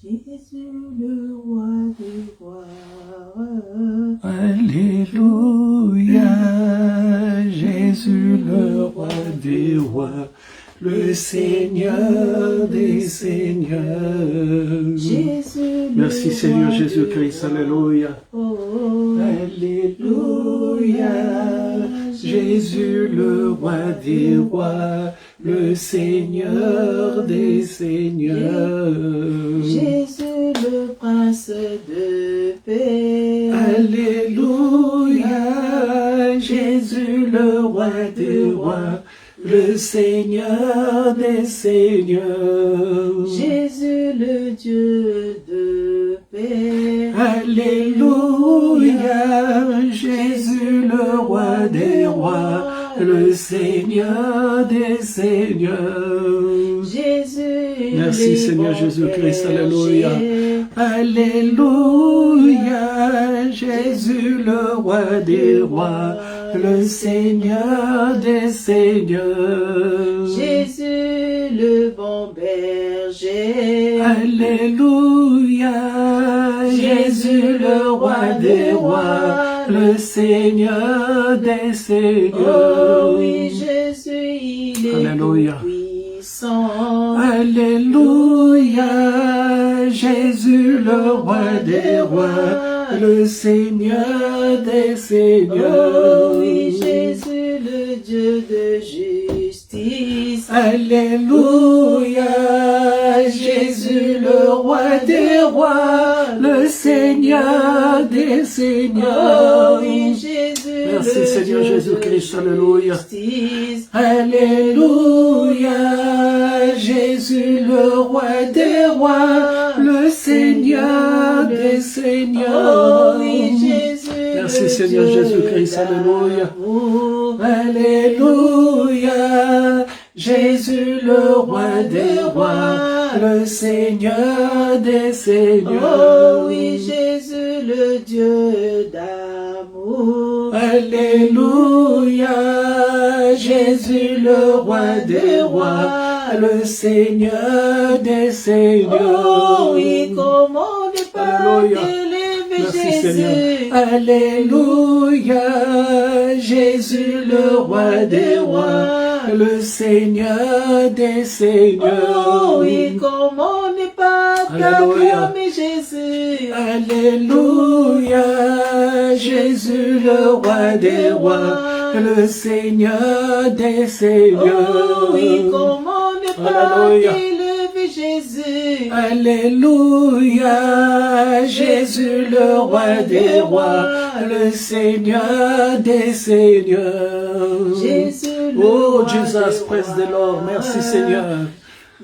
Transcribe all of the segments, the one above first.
Jésus le roi des rois. Alléluia, Jésus le roi des rois, le Seigneur des seigneurs. Jésus Merci Seigneur Jésus-Christ, alléluia. Alléluia, Jésus le roi des rois, le Seigneur des seigneurs. Jésus le prince de paix. Alléluia, Jésus le roi des rois, le Seigneur des seigneurs. Jésus le Dieu de paix. Alléluia, Jésus le roi des rois, le Seigneur des seigneurs. Jésus. Merci Seigneur Jésus-Christ, alléluia. Alléluia, Jésus le roi des rois, le Seigneur des seigneurs. Jésus le bon berger. Alléluia, Jésus le roi des rois, le Seigneur des seigneurs. Oh oui, Jésus, il est Alléluia. puissant. Alléluia, Jésus le roi des rois, le Seigneur des seigneurs. Oh oui, Jésus le Dieu de justice. Alléluia, Jésus le roi des rois, le Seigneur des seigneurs. Oh oui, Jésus. Merci le Seigneur Dieu Jésus-Christ, de alléluia. justice. Alléluia, Jésus le roi des rois, le Seigneur des seigneurs. Oh oui, Jésus. Merci le Seigneur Dieu Jésus-Christ, alléluia. d'amour. Alléluia, Jésus le roi des rois, le Seigneur des seigneurs. Oh oui, Jésus le Dieu d'amour. Alléluia, Jésus le roi des rois, le Seigneur des seigneurs. Oh oui, comment ne pas Alléluia. t'élever, Merci Jésus. Seigneur. Alléluia, Jésus le roi des rois, le Seigneur des seigneurs. Oh oui, comment ne pas Alléluia. t'acclamer, Jésus. Alléluia, Jésus le roi des rois, le Seigneur des seigneurs. Oh oui, comment ne pas Alléluia. t'élever, Jésus. Alléluia, Jésus le roi des rois, le Seigneur des seigneurs. Jésus le Oh roi Jesus, des praise the Lord. rois. Merci Seigneur. Alléluia.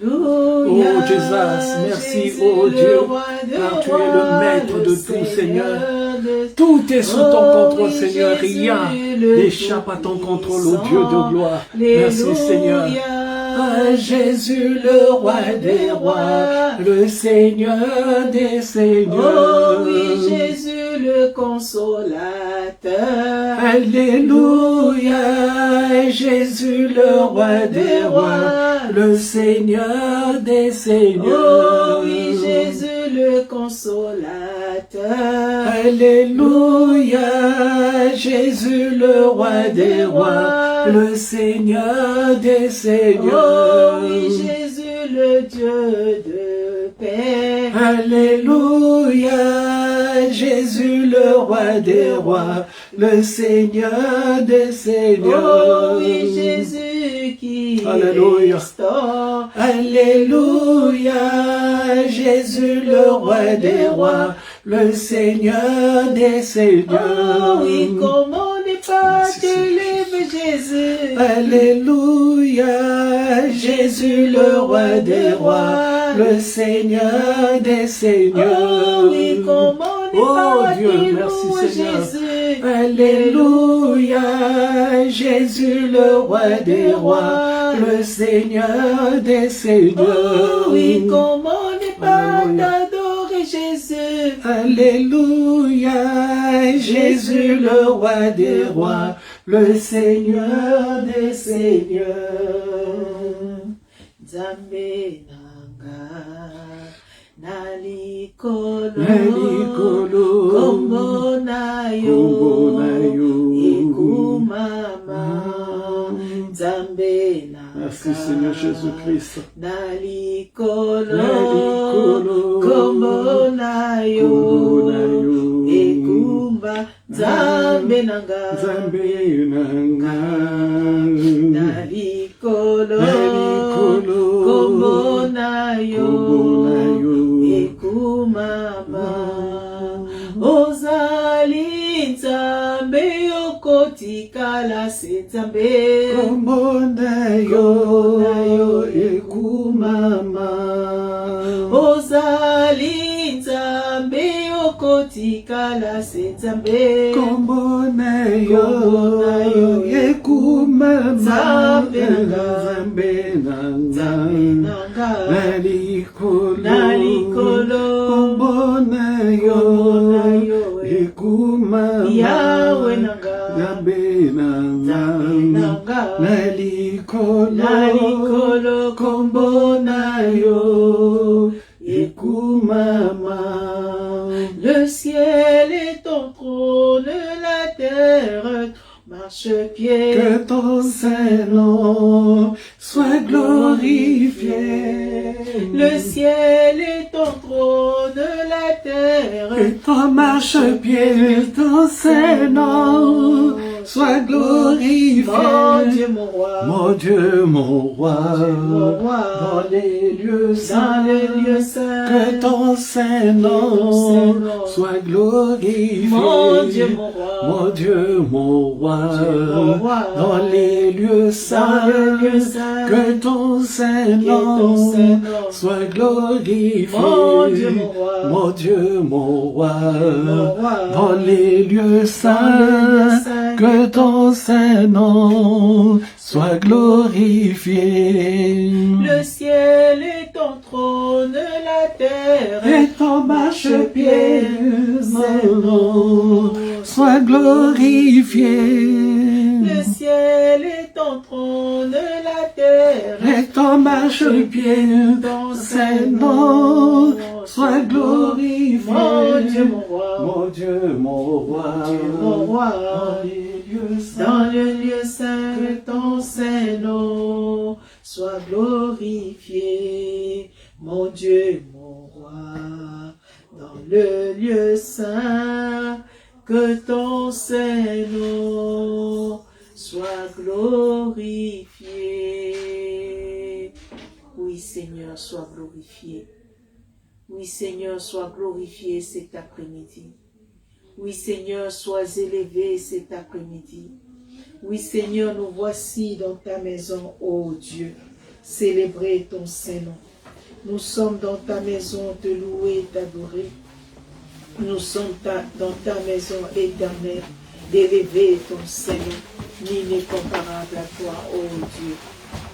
Oh Jesus, merci Jésus, oh le Dieu, roi des car tu es rois, le maître de le tout Seigneur. de- Tout est sous ton Oh contrôle, oui, Seigneur. Jésus, Rien le n'échappe à ton contrôle, ô Dieu de gloire. Merci, Seigneur. Ah, Jésus, le roi des rois, le Seigneur des seigneurs. Oh oui, Jésus le consolateur. Alléluia, Jésus, le roi des rois, le Seigneur des seigneurs. Oh oui, Jésus le consolateur. Alléluia, Jésus le roi des rois, le Seigneur des seigneurs. Oh oui, Jésus le Dieu de paix. Alléluia, Jésus le roi des rois, le Seigneur des seigneurs. Oh oui, Jésus qui Alléluia. restaure. Alléluia, Jésus le roi des rois, le Seigneur des seigneurs. Oh oui, comment ne pas Merci, t'élever, Jésus. Alléluia, Jésus le roi des rois, le Seigneur des seigneurs. Oh oui, comment ne Oh pas Dieu, t'élever, merci Seigneur. Jésus. Alléluia, Jésus le roi des rois, le Seigneur des seigneurs. Oh oui, comment ne pas Alléluia. t'adorer, Jésus. Alléluia, Jésus le roi des rois, le Seigneur des seigneurs. Nzambe nanga, nali likolo kombo na yo ekumama Nzambe nanga. Merci Seigneur Jésus-Christ. Na likolo kombo na yo ekumba Nzambe nanga. Na likolo kombo na yo ekumama ozali Nzambe okotikala se Nzambe kombo na yo ekumama ozali Nzambe okotikala se Nzambe kombo na yo ekumama Nzambe nanga na likolo kombo na yo ekumama Yawe nanga Nzambe nanga na likolo kombo na yo ekumama. Le ciel est ton trône, la terre marche-pied. Que ton Saint-Nom soit glorifié. Le ciel est ton trône, la terre. Que ton marche-pied, ton Saint-Nom soit glorifié. Mon Dieu, mon roi. Mon Dieu, mon roi. Dans les lieux saints. Que ton Saint-Nom soit glorifié. Mon Dieu, mon roi. Mon Dieu, mon roi. Dans les lieux saints. Que ton Saint-Nom soit glorifié. Mon Dieu, mon roi. Mon Dieu, mon roi. Dans les lieux saints. Que ton Saint-Nom soit glorifié. Le ciel est ton trône, la terre et ton marchepied, Saint-Nom, soit glorifié. Le ciel est ton trône, la terre et ton marchepied, ton Saint-Nom, soit glorifié. Mon Dieu, mon roi. Mon Dieu, mon roi. Mon roi. Dans le lieu saint, que ton Saint-Nom soit glorifié. Mon Dieu, mon roi. Dans le lieu saint, que ton Saint-Nom soit glorifié. Oui, Seigneur, sois glorifié. Oui, Seigneur, sois glorifié cet après-midi. Oui, Seigneur, sois élevé cet après-midi. Oui, Seigneur, nous voici dans ta maison, ô Dieu, célébrer ton Saint-Nom. Nous sommes dans ta maison te louer, t'adorer. Nous sommes dans ta maison éternelle d'élever ton Saint-Nom. Nul n'est comparable à toi, ô Dieu.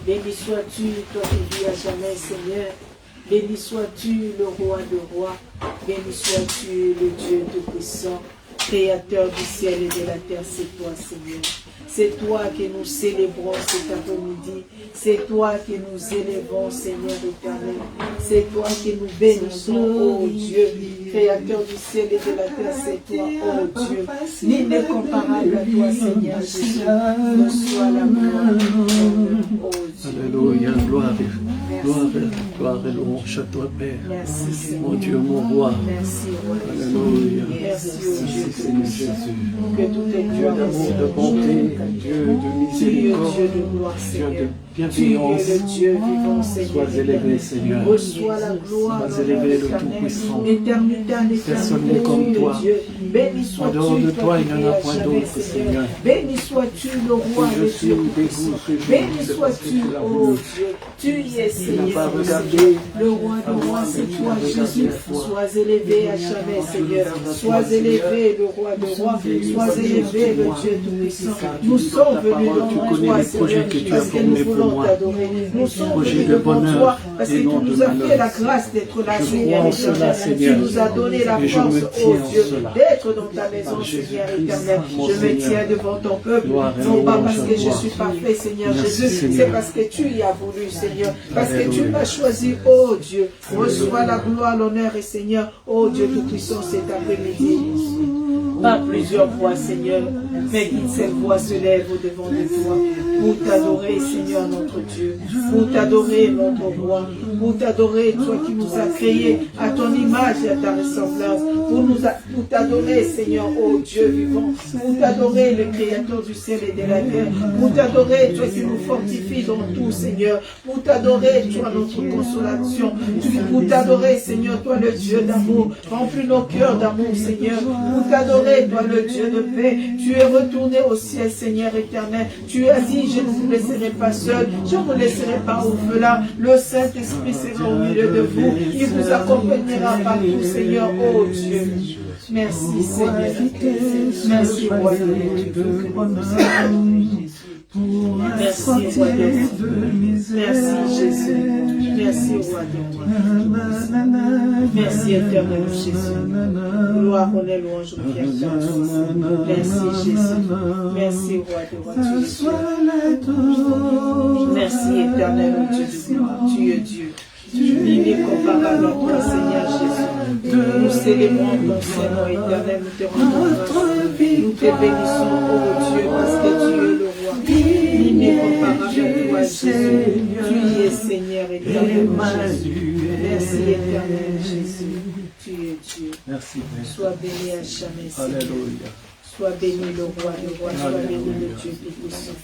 Béni sois-tu, toi qui vis à jamais, Seigneur. Béni sois-tu, le roi de rois. Béni sois-tu, le Dieu Tout-Puissant, Créateur du ciel et de la terre. C'est toi, Seigneur. C'est toi que nous célébrons cet après-midi. C'est toi que nous élevons, Seigneur éternel. C'est toi que nous bénissons, ô Dieu, Créateur du ciel et de la terre. C'est toi, ô Dieu. Nul n'est comparable à toi, Seigneur Jésus. Reçois la gloire, ô Dieu. Alléluia, gloire et louange à toi, Père. Merci, Seigneur. Mon Dieu, mon roi. Merci, roi. Alléluia. Merci, ô Dieu. Seigneur Jésus. Que tout est Dieu d'amour, de bonté, Dieu de Tu es miséricorde, Dieu de gloire, Dieu Seigneur. de Tu es bienveillance. le Dieu vivant, Seigneur. Sois élevé, Seigneur. Reçois la gloire. Sois élevé, le Tout-Puissant. Éternité en Personne n'est éternité, comme tu es toi. Dieu. Béni En sois-tu, dehors de toi, il n'y en a qui es à point jamais, d'autre, Seigneur. Béni sois-tu, le roi, Je le suis Dieu au dégoût Tout-Puissant. ce jour, Béni c'est parce que sois-tu, tu l'as ô voulu. Dieu. Tu y es, Tu n'as Seigneur. pas regardé. Le roi de roi, c'est toi, Jésus. Sois élevé à jamais, Seigneur. Sois élevé, le roi de roi. Sois élevé, le Dieu Tout-Puissant. Nous sommes venus dans Tu toi, connais les projets Seigneur, que tu as parce que nous formés pour voulons moi. t'adorer. Nous sommes Projet venus de devant bonheur toi, parce que et tu non nous de as fait malheur. la grâce d'être là, Je Seigneur. crois en cela, éternel. Seigneur. Tu nous as donné la Et je force, me ô tiens en Dieu, cela. d'être dans ta maison, Par Seigneur Jésus-Christ, éternel. mon Je me Seigneur. tiens devant ton peuple, Gloire et non pas louange parce à que je toi. suis parfait, Seigneur Merci, Jésus, Seigneur. c'est parce que tu y as voulu, Seigneur, parce que tu m'as choisi, oh Dieu. Reçois la gloire, l'honneur et Seigneur, oh Dieu Tout-Puissant, cet après-midi. Pas plusieurs fois, Seigneur, mais qu'une seule voix se lève au-devant de toi pour t'adorer, Seigneur, notre Dieu, pour t'adorer, notre roi, pour t'adorer, toi qui nous as créés à ton image et à ta ressemblance, pour t'adorer, Seigneur, oh Dieu vivant, pour t'adorer, le Créateur du ciel et de la terre, pour t'adorer, toi qui nous fortifies dans tout, Seigneur, pour t'adorer, toi notre consolation, pour t'adorer, Seigneur, toi le Dieu d'amour, remplis nos cœurs d'amour, Seigneur, pour t'adorer, toi le Dieu de paix, tu es retourné au ciel, Seigneur éternel, tu as dit, je ne vous laisserai pas seul, je ne vous laisserai pas orphelin, le Saint-Esprit sera au milieu de vous, il vous accompagnera partout, Seigneur, oh Dieu. Merci Seigneur, merci Roi de Dieu. Merci Roi de Dieu. Merci Jésus. Merci Roi de Dieu. Merci éternel Jésus. Gloire, honneur, louange, fierté en toi. Merci Jésus. Merci Roi de Roi. Merci éternel Dieu de gloire. Tu es Dieu. Il est comparable à toi, Seigneur Jésus. Nous célébrons ton Seigneur éternel, nous te rendons grâce. Nous te bénissons, oh Dieu, parce que tu es le roi. Il n'est comparable à toi, Jésus. Tu es Seigneur éternel, Jésus. Merci éternel, Jésus. Tu es Dieu. Merci. Sois béni à jamais, Seigneur. Alléluia. Sois béni le roi, sois béni le Dieu Tout-Puissant.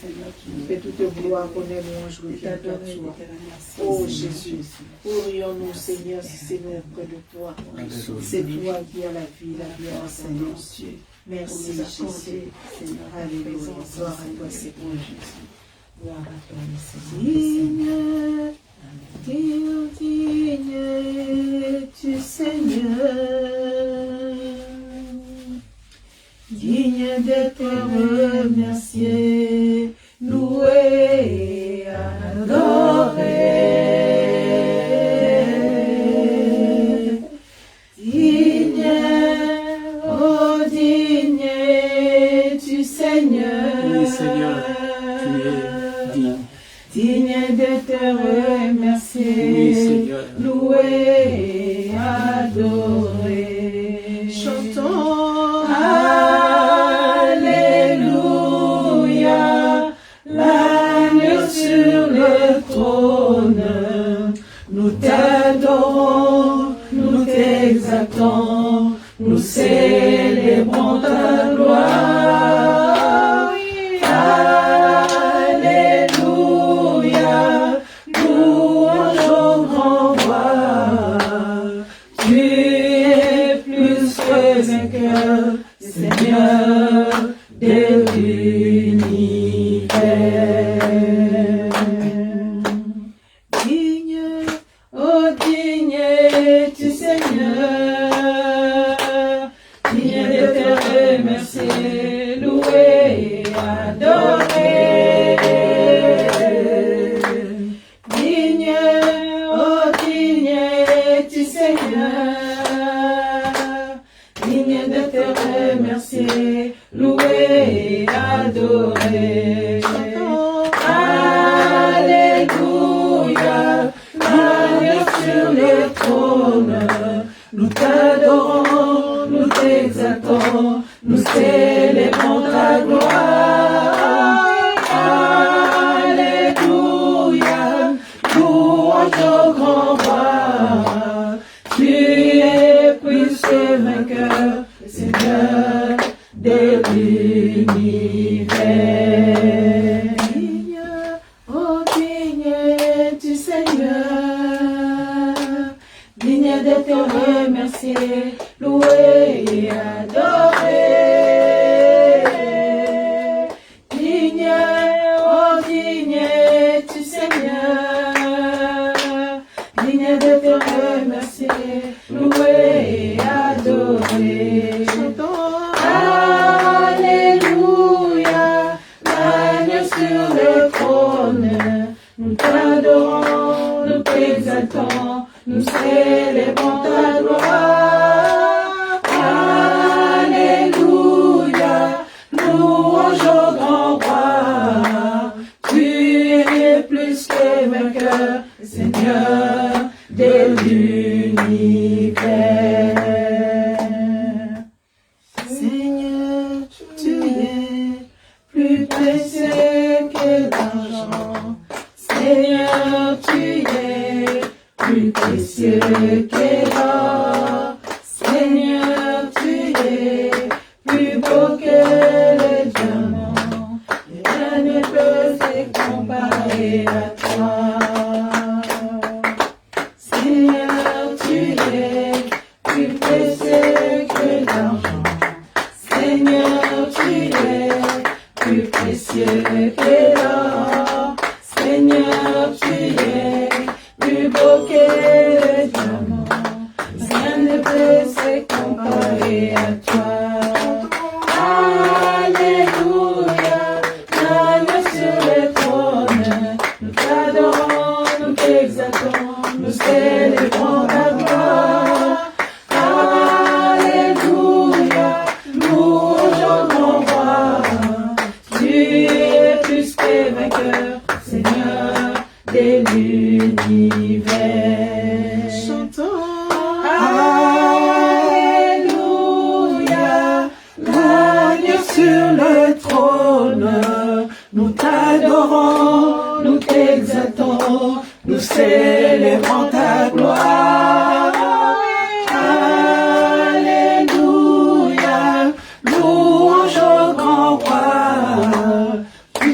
Que toute gloire, honneur, louange revienne à toi. Oh Jésus, pourrions-nous, Seigneur, si c'est nous auprès de toi. C'est toi qui as la vie, la Seigneur. Merci Jésus. Alléluia. Gloire à toi, Seigneur Jésus. Gloire à toi, Seigneur. Digne, tu Seigneur. Digne d'être remercié, loué, adoré. Digne, oh digne, tu Seigneur. Oui, Seigneur, tu es digne. Digne d'être remercié, Oui, Seigneur. loué, adoré. Chantons. Alléluia, l'agneau sur le trône, nous t'adorons, nous t'exaltons, nous célébrons ta gloire. Alléluia, louange au grand roi, tu es plus que vainqueur, Seigneur de l'univers. Digne, oh digne, tu Seigneur, digne de te remercier, loué, adoré. Digne, oh digne, tu Seigneur, digne de te remercier, loué, adoré. Alléluia, l'agneau sur le trône, nous t'adorons, nous t'exaltons, nous célébrons ta gloire. Alléluia, louange au grand roi, tu es plus que vainqueur, Seigneur de l'univers. Digne, oh digne, tu Seigneur, digne de te remercier, loué et adoré. Digne, oh digne, tu Seigneur, digne de te remercier, loué et adoré. Alléluia, l'agneau sur le trône, nous t'adorons, nous t'exaltons, nous célébrons ta gloire. Alléluia, louange au grand roi, tu es plus que vainqueur, Seigneur. l'univers. Seigneur, tu es plus précieux que l'argent. Seigneur, tu es plus précieux que l'or. Seigneur, tu es plus beau que le diamant. Rien ne peut se comparer à toi. Seigneur, tu es plus précieux que l'argent. Seigneur, tu es plus précieux que l'or. Seigneur, tu es plus beau que le diamant. Rien ne peut se comparer à toi. Alléluia, l'agneau sur le trône. Nous t'adorons, nous t'exaltons, nous célébrons ta gloire. Alléluia, louange au grand roi. Tu es plus que vainqueur, Seigneur de l'univers. Chantons. Alléluia, l'agneau sur le trône. Nous t'adorons, nous t'exaltons, nous célébrons ta gloire. Alléluia, louange au grand roi. Tu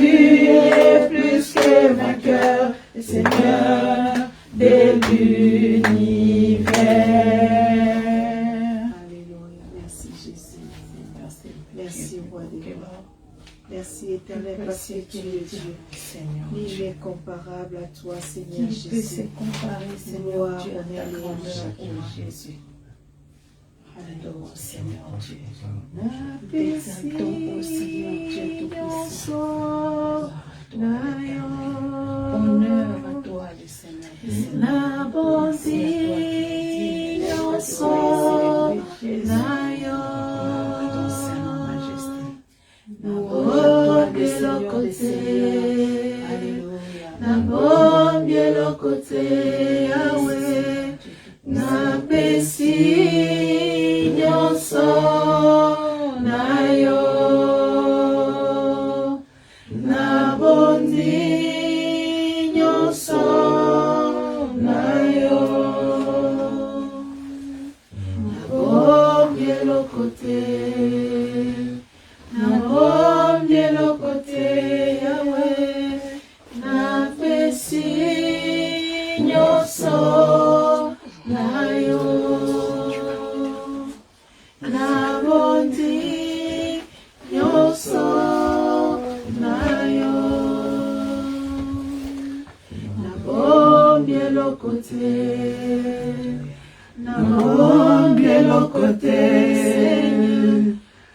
es plus que vainqueur, Seigneur de l'univers. Alléluia, merci Jésus. Merci roi des rois. Merci éternel parce que tu es Dieu. Seigneur, il est comparable à toi, Seigneur Jésus. Qui peut se comparer, Seigneur Dieu, à ta grandeur, Jésus. Alléluia, Seigneur Dieu. T'exaltons, ô Seigneur Dieu Tout-Puissant. Honneur à toi, le Seigneur. La bonté, côté Yahweh, na pesi nyonso na yo, na bondi nyonso na yo, na bombi lo côté, na bombi lo côté Yahweh, na pesi nyonso na yo, na bondi nyonso na yo, na bombi lo côté, na bombi lo côté,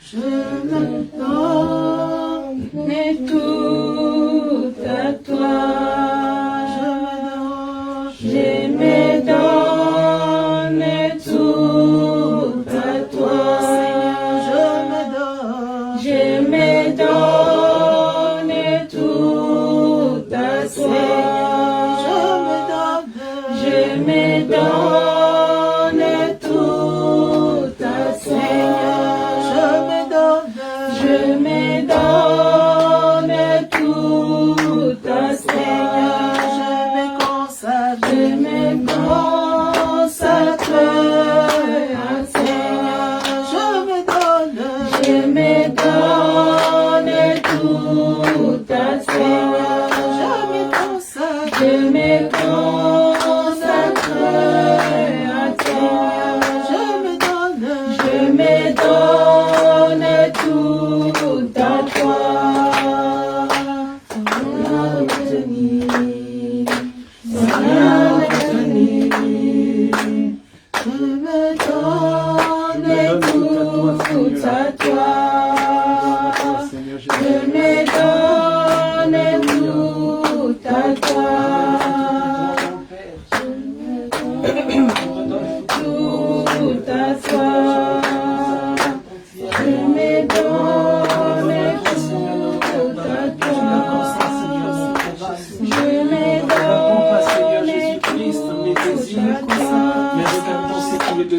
je me donne tout à toi. Je me donne tout à toi, Seigneur, je me donne tout à toi, je me donne tout à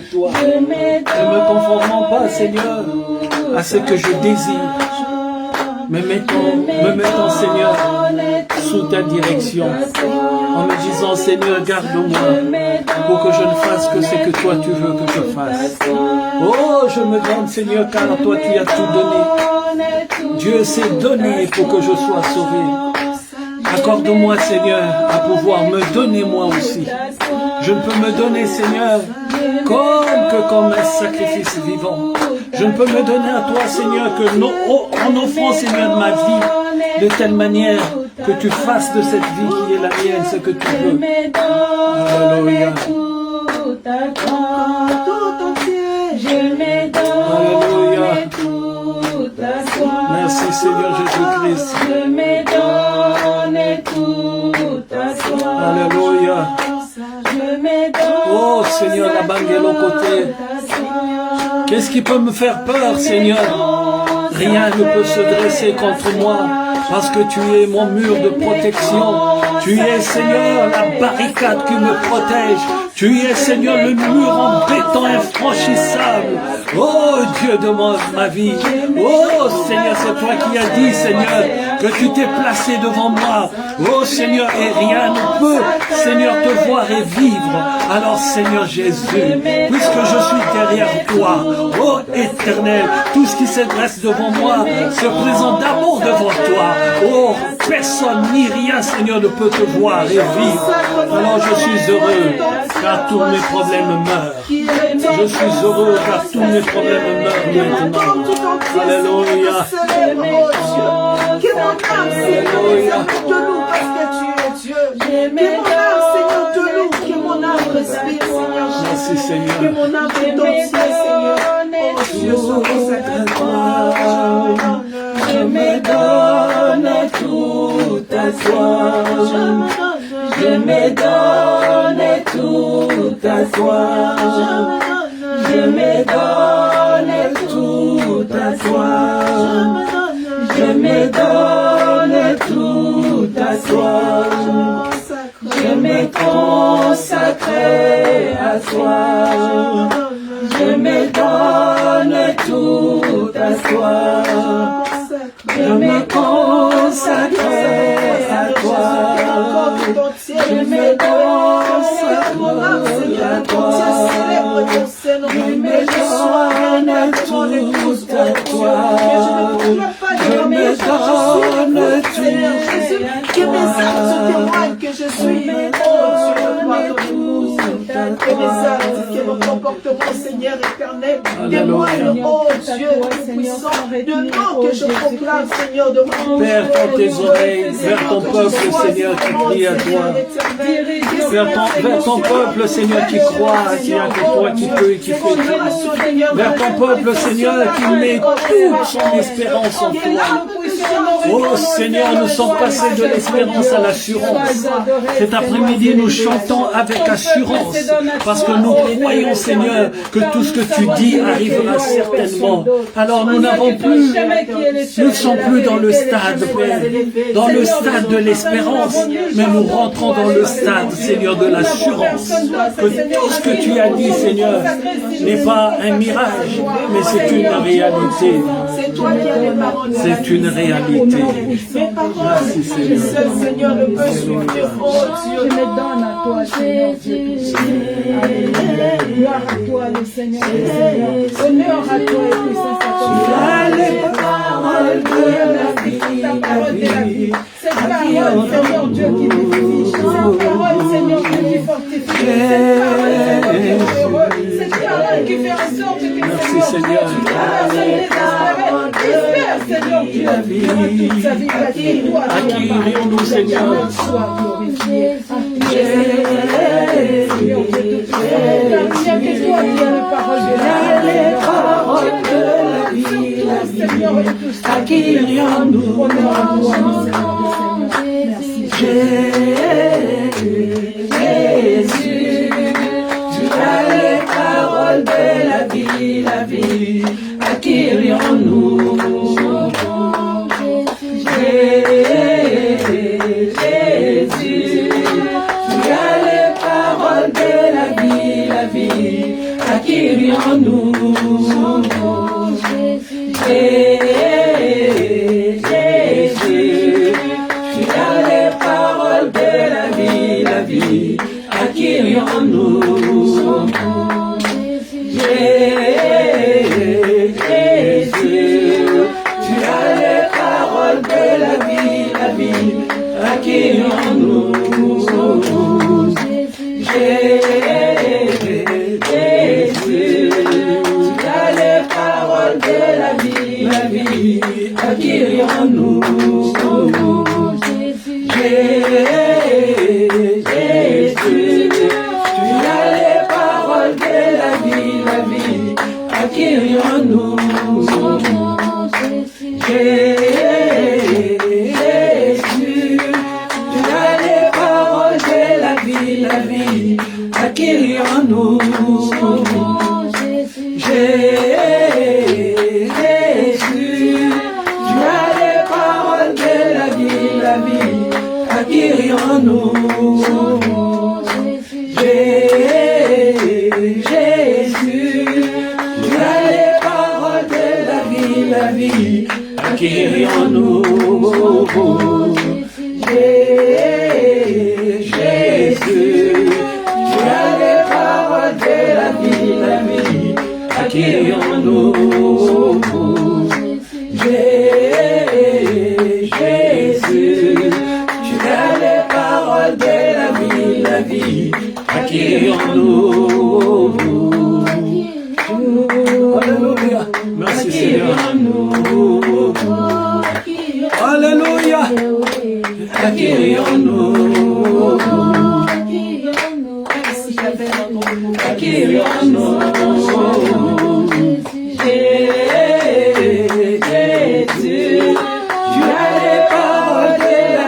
toi. Ne me conformant pas, Seigneur, à ce que je désire, me mettant, Seigneur, sous ta direction, en me disant, Seigneur, garde-moi, pour que je ne fasse que ce que toi tu veux que je fasse. Oh, je me donne, Seigneur, car toi tu as tout donné. Dieu s'est donné pour que je sois sauvé. Accorde-moi, Seigneur, à pouvoir me donner moi aussi. Je ne peux me donner, Seigneur, comme un sacrifice vivant. Je ne peux me donner à toi, Seigneur, en offrant, Seigneur, ma vie, de telle manière que tu fasses de cette vie qui est la mienne ce que tu veux. Alléluia. Alléluia. Merci, Seigneur Jésus-Christ. Alléluia. Oh Seigneur, la bangue côté. Qu'est-ce qui peut me faire peur, Seigneur? Rien ne peut se dresser contre moi, parce que tu es mon mur de protection. Tu es, Seigneur, la barricade qui me protège. Tu es, Seigneur, le mur en béton infranchissable. Oh Dieu de ma vie. Oh Seigneur, c'est toi qui as dit, Seigneur, que tu t'es placé devant moi. Oh Seigneur, et rien ne peut, Seigneur, te voir et vivre. Alors Seigneur Jésus, puisque je suis derrière toi, oh Éternel, tout ce qui se dresse devant moi se présente d'abord devant toi. Oh, personne ni rien, Seigneur, ne peut te voir et vivre. Alors je suis heureux, car tous mes problèmes meurent. Je suis heureux, car tous mes problèmes meurent maintenant. Alléluia. Que mon âme, Seigneur, te loue parce que tu es Dieu. Que mon âme, Seigneur, te loue. Que mon âme respire, Seigneur. Merci, Seigneur. Que mon âme te donne, Seigneur. Oh Dieu, sois consacré à toi. Je me donne tout à toi. Je me donne tout à toi. Je me donne tout à toi. Je me donne tout à toi. Je me consacre à toi. Je me donne tout à toi. Je me consacre à toi. Je me consacre à toi. Je me donne tout à toi. Je me donne tout. Que mes actes témoignent que je suis, oh Dieu, gloire que mes actes, que mon comportement, Seigneur éternel, témoigne, oh Dieu, tout-puissant, de nom que je proclame, Seigneur, de mon Père, tends tes oreilles vers ton peuple, Seigneur, qui crie à toi. Vers ton peuple, Seigneur, qui croit qu'il y a que toi qui peux et qui fait tout. Vers ton peuple, Seigneur, qui met toute son espérance en toi. Oh Seigneur, nous sommes passés de l'espérance à l'assurance. Cet après-midi, nous chantons avec assurance, parce que nous croyons, Seigneur, que tout ce que tu dis arrivera certainement. Alors nous n'avons plus, nous ne sommes plus dans le stade, Père, dans le stade de l'espérance, mais nous rentrons dans le stade, Seigneur, de l'assurance. Que tout ce que tu as dit, Seigneur, n'est pas un mirage, mais c'est une réalité. C'est une réalité. Merci, Seigneur, le peut soutenir. Oh Dieu, je me donne à toi, Seigneur Dieu. Gloire à toi, le Seigneur des Seigneurs. Honneur à toi et puissance à toi. Tu as les paroles de la vie, ta parole de la vie. Cette parole, Seigneur Dieu, qui vivifie. Cette parole, Seigneur Dieu, qui fortifie. Cette parole, Seigneur Dieu, heureux. Cette parole qui fait en sorte que, Seigneur Dieu, espère, Seigneur Dieu, durant toute sa vie, parce que toi, acquérions-nous, Seigneur. Sois glorifié. Seigneur Dieu, car bien que toi, tu as les paroles de la vie. Seigneur, et tout ça. Acquérions-nous. Honneur à toi, Seigneur des Seigneurs. Merci. Jésus, tu as les paroles de la vie, acquérions-nous. Jésus, tu as les paroles de la vie, accueillons-nous. Jésus, tu as les paroles de la vie, accueillons-nous. Jésus, tu as les paroles de la vie, accueillons-nous. Jésus, tu as les paroles de la vie, accueillons-nous. Jésus, tu as les paroles de la vie, accueillons-nous. Jésus, tu as les paroles de la vie, accueillons-nous. Jésus, tu as les paroles de la vie, accueillons-nous. Jésus, tu as les paroles de la vie, accueillons-nous. Jésus, tu as les paroles de la vie, accueillons-nous. Jésus, tu as les paroles de la vie, accueillons-nous. Alléluia. Merci Seigneur. Alléluia. Accueillons-nous. Accueillons-nous. Jésus, tu as les paroles de la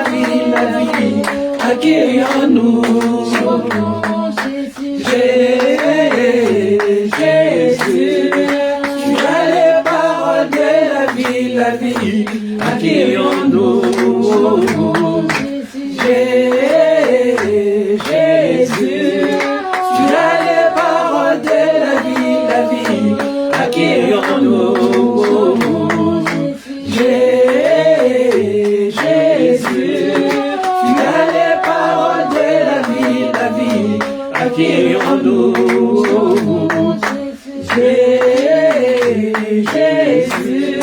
vie, accueillons-nous. Jésus, tu as les paroles de la vie, accueillons-nous. Jésus, tu as les paroles de la vie, accueillons-nous. Jésus, tu as les paroles de la vie, accueillons-nous. Jésus,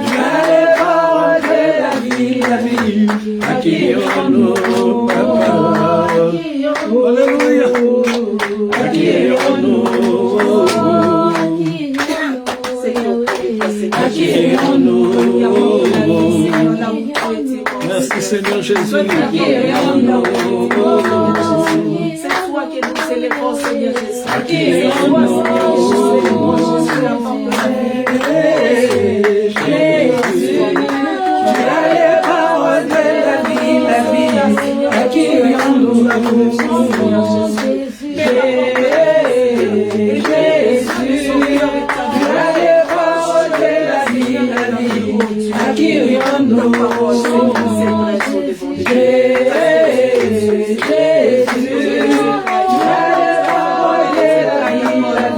tu as les paroles de la vie, accueillons-nous. Alléluia. Accueillons-nous. Accueillons-nous. Merci Seigneur Jésus. Accueillons-nous. C'est toi que nous célébrons, Seigneur Jésus. Accueillons-nous. Jésus, tu as les paroles de la vie, accueillons-nous. Jésus, tu as les paroles de la vie, accueillons-nous. Jésus, tu as les paroles de la vie,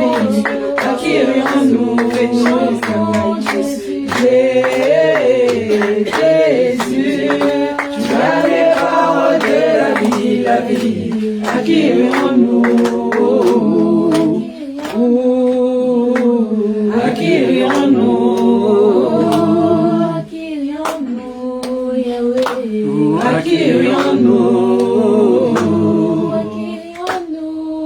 accueillons-nous. Jésus, tu as les paroles de la vie, accueillons-nous. Accueillons-nous. Accueillons-nous.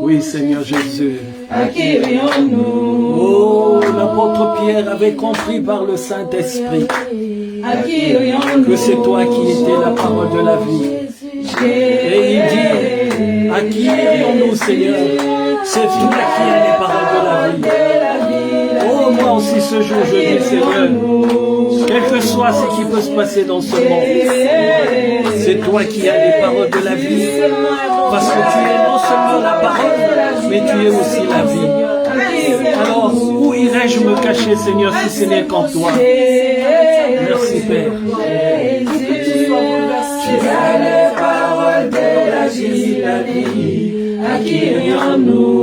Oui, Seigneur Jésus. Accueillons-nous. Oh, l'apôtre Pierre avait compris par le Saint-Esprit que c'est toi qui étais la parole de la vie. Et il dit, à qui irions-nous, Seigneur? C'est toi qui as les paroles de la vie. Oh, moi aussi ce jour, je dis, Seigneur, quel que soit ce qui peut se passer dans ce monde, c'est toi qui as les paroles de la vie. Parce que tu es non seulement la parole, mais tu es aussi la vie. Alors, où irais-je me cacher, Seigneur, si ce n'est qu'en toi? Merci, Père. Tu as les paroles de la vie, accueillons-nous.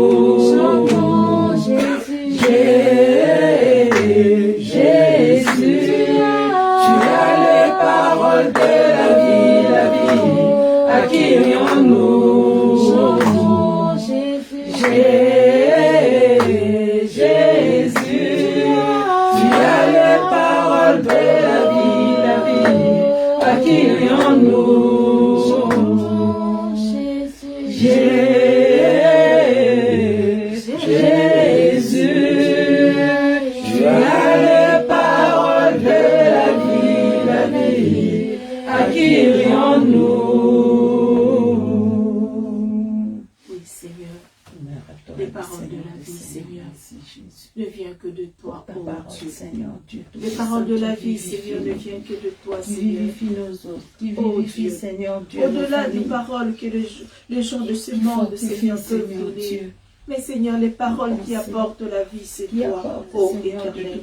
paroles de la vie, Seigneur, ne vient que de toi, ô Dieu. Seigneur, Dieu. Les paroles de la vie, Seigneur, ne viennent que de toi, Seigneur. Vivifie nos os. Oh Vivifie, Dieu. Seigneur, Dieu. Au-delà des paroles que les gens de ce monde, Seigneur, peuvent donner. Mais Seigneur, les paroles qui apportent la vie, c'est toi, ô Éternel.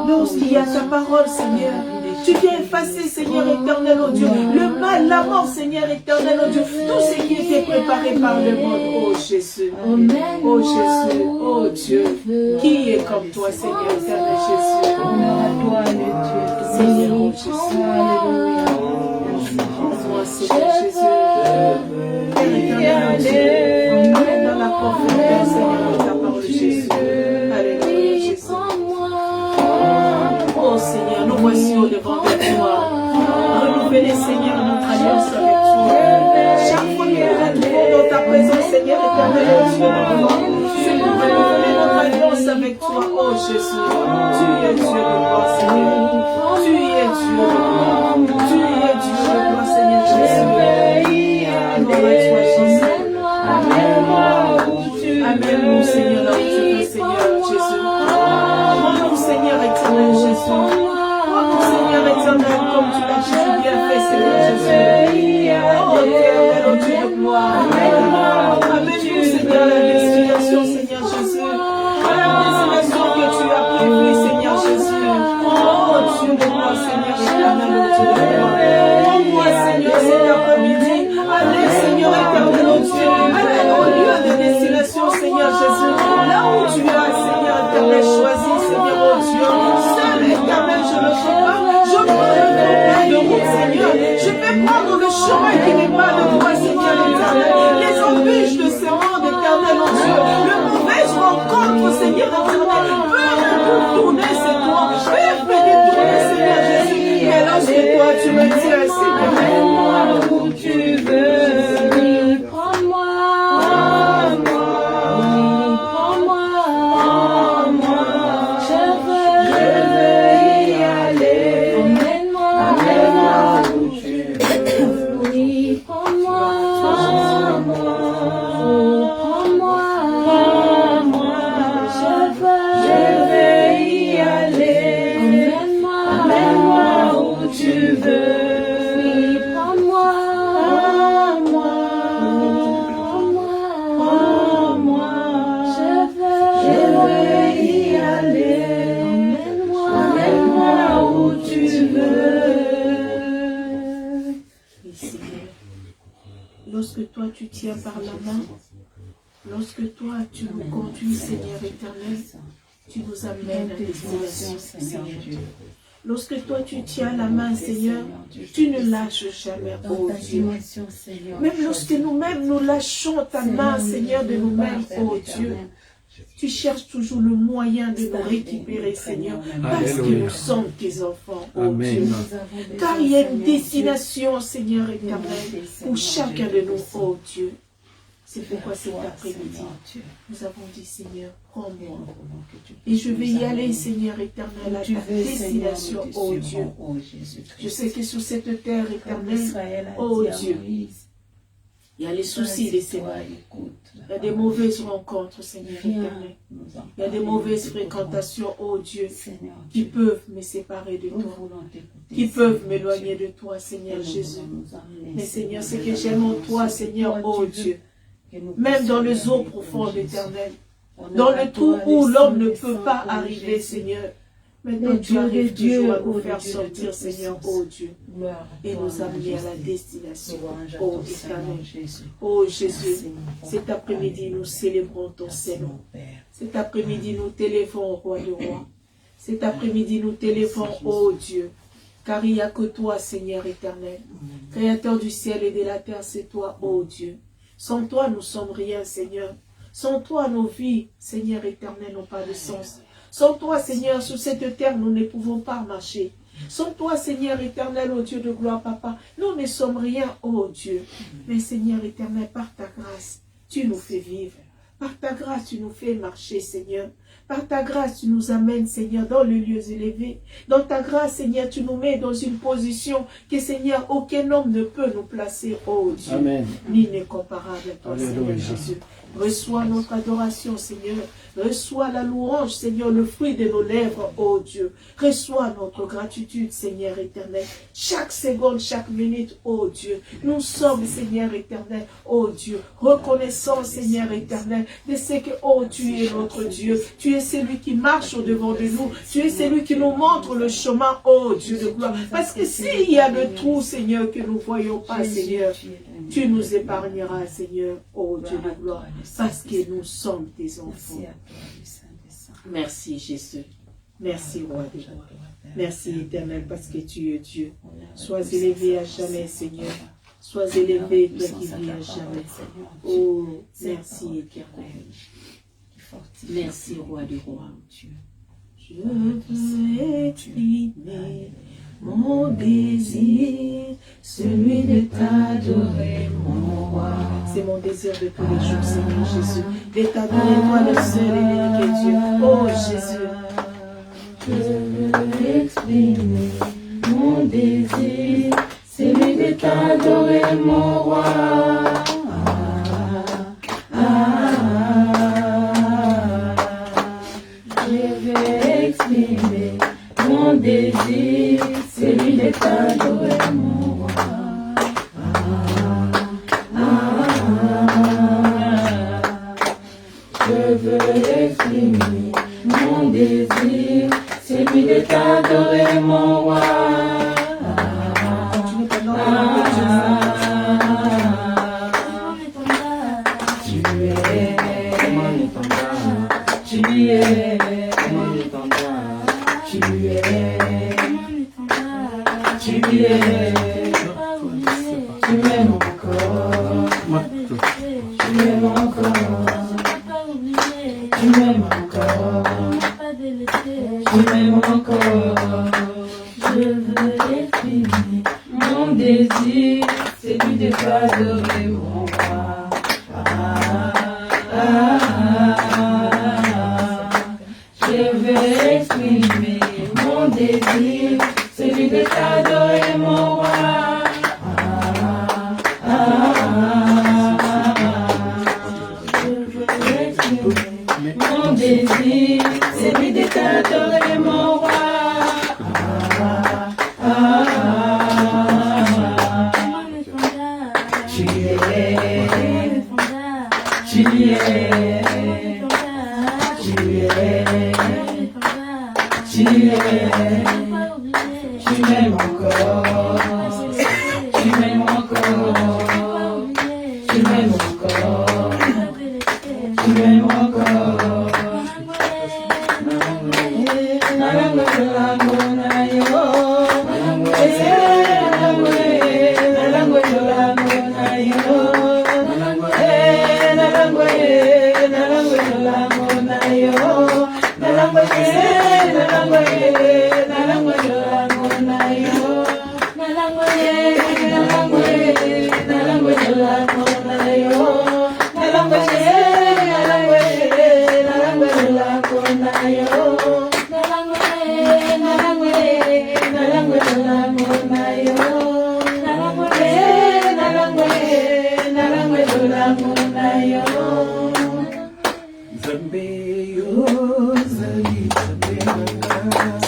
Lorsqu'il y a ta parole, Seigneur, tu viens effacer, Seigneur éternel, oh Dieu, le mal, la mort, Seigneur éternel, oh Dieu, tout ce qui était préparé par le monde, oh Jésus, oh Jésus, oh Dieu, qui est comme toi, Seigneur éternel, Jésus. Honneur à toi, le Dieu. Seigneur, oh Jésus. Alléluia. Prends-moi, Seigneur Jésus. Père éternel, oh Dieu, emmène dans la profondeur, Seigneur, de ta parole, Jésus. Alléluia, Jésus. Oh Seigneur, nous voici au devant de toi. Renouveler, Seigneur, notre alliance avec toi. Chaque fois que nous retrouvons dans ta présence, Seigneur éternel, oh Dieu, c'est pour renouveler notre alliance avec toi, oh Jésus. Tu es Dieu de gloire, Seigneur. Tu es Dieu de gloire. Tu es Dieu de gloire, Seigneur Jésus. Gloire à toi, Jésus. Amène-nous, Seigneur, là où tu veux, Seigneur Jésus. Prends-nous, Seigneur éternel, Jésus. Prends-nous, Seigneur éternel, comme tu l'as si bien fait, Seigneur Jésus. Oh, éternel, oh Dieu de gloire. Amène-nous, Seigneur, à la destination, Seigneur Jésus. À la destination que tu as prévue, Seigneur Jésus. Oh, Dieu de gloire, Seigneur éternel, oh Dieu de gloire. Prends-moi, Seigneur, cet après-midi. Allez, Seigneur éternel, oh Dieu. Allez au lieu de destination, Seigneur Jésus. Là où tu as, Seigneur éternel, choisi, Seigneur, oh Dieu. Seul éternel, je ne peux pas. Je prends le route, Seigneur. Je vais prendre le chemin qui n'est pas de toi, Seigneur éternel. Les embûches de ce monde éternel, oh Dieu. Le mauvais rencontre, Seigneur éternel. Peu me tourner, c'est toi. Peu me détourner, Seigneur Jésus. Mais lorsque toi, tu me tiens, Seigneur. Mène-moi où tu veux. Prends-moi. Lorsque toi tu tiens par la main, lorsque toi tu nous conduis, Seigneur éternel, tu nous amènes à destination, Seigneur Dieu. Lorsque toi tu tiens la main, Seigneur, tu ne lâches jamais, oh Dieu. Même lorsque nous-mêmes nous lâchons ta main, Seigneur, de nous-mêmes, oh Dieu, tu cherches toujours le moyen de nous récupérer, Seigneur, parce que nous sommes tes enfants, oh Dieu. Car il y a une destination, Seigneur éternel, pour chacun de nous, oh Dieu. C'est pourquoi cet après-midi, nous avons dit, Seigneur, prends-moi. Et je vais y aller, Seigneur éternel, à ta destination, oh Dieu. Je sais que sur cette terre éternelle, oh Dieu, il y a les soucis des Seigneurs. Il y a des mauvaises rencontres, Seigneur éternel. Il y a des mauvaises fréquentations, oh Dieu, qui peuvent me séparer de toi, qui peuvent m'éloigner de toi, Seigneur Jésus. Mais Seigneur, ce que j'aime en toi, Seigneur, oh Dieu, même dans les eaux profondes éternelles, dans le trou où l'homme ne peut pas arriver, Seigneur. Maintenant, tu arrives toujours à nous faire sortir, Seigneur, oh Dieu, et nous amener à la destination, oh éternel. Oh Jésus, cet après-midi, nous célébrons ton Seigneur. Cet après-midi, nous t'élèvons au roi de rois. Cet après-midi, nous t'élèvons, oh Dieu, car il n'y a que toi, Seigneur éternel. Créateur du ciel et de la terre, c'est toi, oh Dieu. Sans toi, nous sommes rien, Seigneur. Sans toi, nos vies, Seigneur éternel, n'ont pas de sens. Sans toi, Seigneur, sur cette terre, nous ne pouvons pas marcher. Sans toi, Seigneur éternel, ô Dieu de gloire, Papa, nous ne sommes rien, ô Dieu. Mais Seigneur éternel, par ta grâce, tu nous fais vivre. Par ta grâce, tu nous fais marcher, Seigneur. Par ta grâce, tu nous amènes, Seigneur, dans les lieux élevés. Dans ta grâce, Seigneur, tu nous mets dans une position que, Seigneur, aucun homme ne peut nous placer, ô Dieu. Amen. Ni n'est comparable à toi, Alléluia. Seigneur Jésus. Reçois notre adoration, Seigneur. Reçois la louange, Seigneur, le fruit de nos lèvres, oh Dieu. Reçois notre gratitude, Seigneur éternel. Chaque seconde, chaque minute, oh Dieu. Nous sommes, Seigneur éternel, oh Dieu. Reconnaissant, Seigneur éternel, de ce que, oh, tu es notre Dieu. Tu es celui qui marche au-devant de nous. Tu es celui qui nous montre le chemin, oh Dieu de gloire. Parce que s'il y a le trou, Seigneur, que nous ne voyons pas, Seigneur, tu nous épargneras, Seigneur, oh Dieu de gloire. Parce que nous sommes tes enfants. Merci Jésus. Merci Roi des Rois. Merci Éternel parce que tu es Dieu. Sois élevé à jamais Seigneur. Sois élevé toi qui vis à jamais. Oh, merci Éternel. Merci Roi des Rois. Je veux exprimer mon désir, celui de t'adorer, mon roi. C'est mon désir de tous les jours, Seigneur Jésus, de t'adorer, toi le seul et l'unique Dieu. Oh Jésus, je veux exprimer mon désir, celui de t'adorer, mon roi. Je veux exprimer mon désir, celui de t'adorer, mon roi. Je veux exprimer mon désir, celui de t'adorer, mon roi.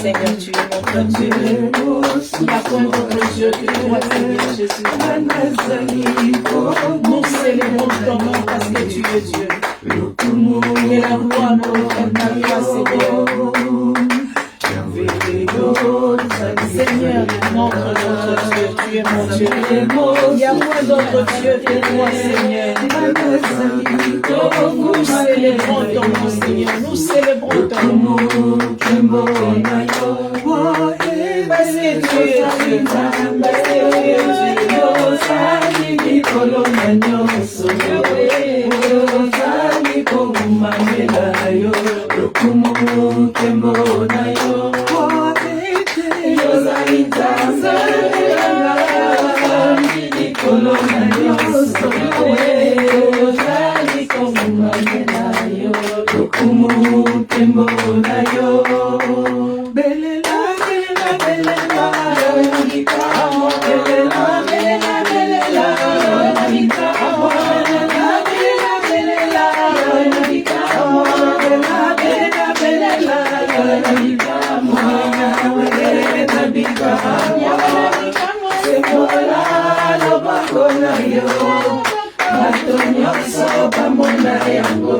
Seigneur, tu es notre Dieu. Il n'y a point d'autre Dieu que toi, Seigneur Jésus. Nous célébrons ton nom parce que tu es Dieu. Et la gloire nous revient à toi, Seigneur. Seigneur, montre notre Dieu, tu es mon Dieu. Il n'y a point d'autre Dieu que toi, Seigneur. Nous célébrons ton nom, Seigneur. Nous célébrons ton nom. Parce que tu es Dieu. Parce que tu es komona yango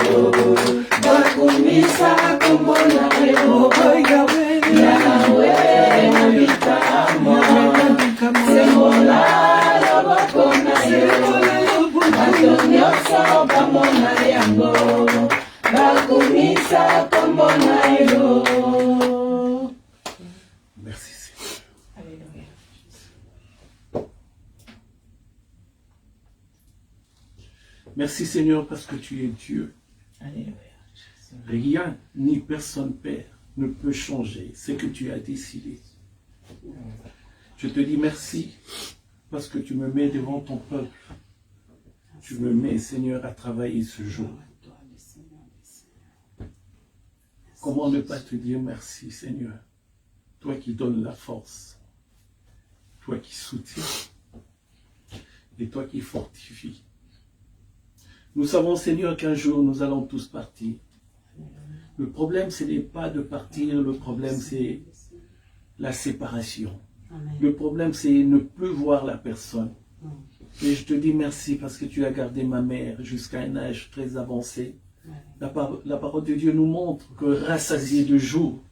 bakumisa komona yango yawe nabikamo sembola loboko na yo bato nyonso bamona yango bakumisa komona yo. Merci Seigneur. Alléluia. Merci Seigneur parce que tu es Dieu. Alléluia. Rien ni personne, Père, ne peut changer ce que tu as décidé. Je te dis merci parce que tu me mets devant ton peuple. Tu me mets, Seigneur, à travailler ce jour. Comment ne pas te dire merci, Seigneur? Toi qui donnes la force, toi qui soutiens et toi qui fortifies. Nous savons, Seigneur, qu'un jour nous allons tous partir. Le problème, ce n'est pas de partir, le problème, c'est la séparation. Le problème, c'est ne plus voir la personne. Et je te dis merci parce que tu as gardé ma mère jusqu'à un âge très avancé. La parole de Dieu nous montre que rassasiés de jour,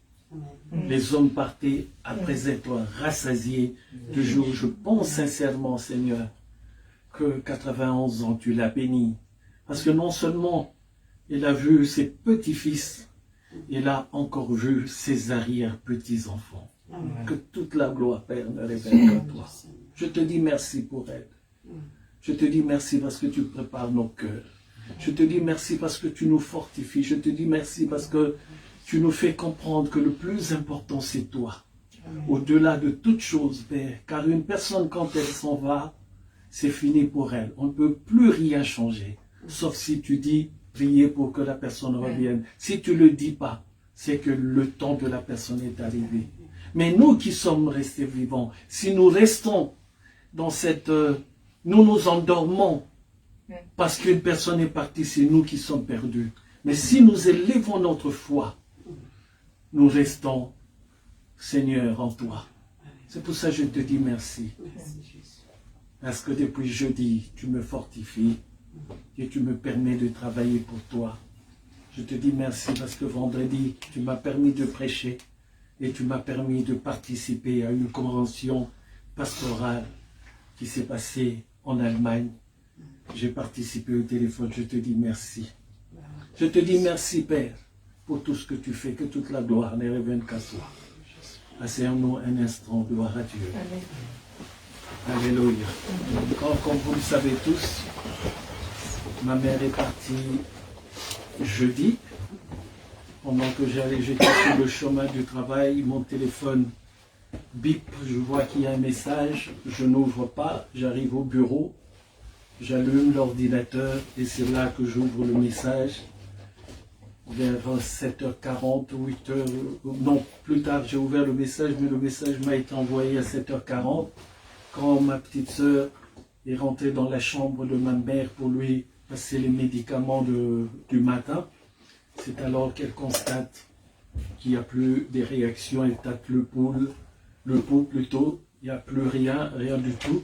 les hommes partaient après être rassasiés de jour. Je pense sincèrement, Seigneur, que 91 ans, tu l'as béni. Parce que non seulement il a vu ses petits-fils, il a encore vu ses arrière-petits-enfants. Que toute la gloire, Père, ne révèle qu'à toi. Je te dis merci pour elle. Je te dis merci parce que tu prépares nos cœurs. Je te dis merci parce que tu nous fortifies. Je te dis merci parce que tu nous fais comprendre que le plus important, c'est toi. Au-delà de toute chose, Père. Car une personne, quand elle s'en va, c'est fini pour elle. On ne peut plus rien changer. Sauf si tu dis, priez pour que la personne revienne. Si tu ne le dis pas, c'est que le temps de la personne est arrivé. Mais nous qui sommes restés vivants, si nous restons dans cette... nous nous endormons parce qu'une personne est partie, c'est nous qui sommes perdus. Mais si nous élevons notre foi, nous restons, Seigneur, en toi. C'est pour ça que je te dis merci. Parce que depuis jeudi, tu me fortifies et tu me permets de travailler pour toi. Je te dis merci parce que vendredi, tu m'as permis de prêcher et tu m'as permis de participer à une convention pastorale qui s'est passée en Allemagne. J'ai participé au téléphone, je te dis merci. Je te dis merci, Père, pour tout ce que tu fais, que toute la gloire ne revienne qu'à toi. Asseyons-nous un instant, gloire à Dieu. Alléluia. Comme vous le savez tous, ma mère est partie jeudi. Pendant que j'étais sur le chemin du travail, mon téléphone bip, je vois qu'il y a un message, je n'ouvre pas, j'arrive au bureau, j'allume l'ordinateur et c'est là que j'ouvre le message. Vers 7h40 ou 8h, non, plus tard j'ai ouvert le message, mais le message m'a été envoyé à 7h40 quand ma petite sœur est rentrée dans la chambre de ma mère pour lui passer les médicaments du matin. C'est alors qu'elle constate qu'il n'y a plus des réactions, elle tâte le pouls plutôt, il n'y a plus rien du tout.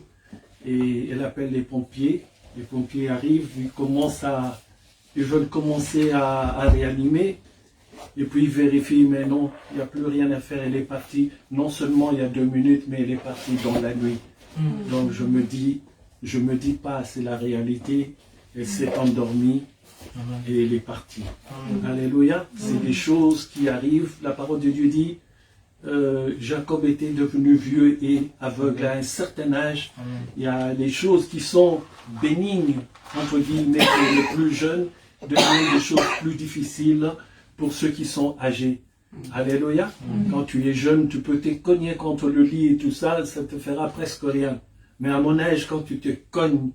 Et elle appelle les pompiers arrivent, ils veulent commencer à réanimer. Et puis ils vérifient, mais non, il n'y a plus rien à faire, elle est partie. Non seulement il y a 2 minutes, mais elle est partie dans la nuit. Donc je me dis pas, c'est la réalité, elle s'est endormie. Et elle est partie. Alléluia. C'est des choses qui arrivent. La parole de Dieu dit, Jacob était devenu vieux et aveugle à un certain âge. Il y a des choses qui sont bénignes, entre guillemets, pour les plus jeunes, deviennent des choses plus difficiles pour ceux qui sont âgés. Alléluia. Quand tu es jeune, tu peux te cogner contre le lit et tout ça, ça te fera presque rien. Mais à mon âge, quand tu te cognes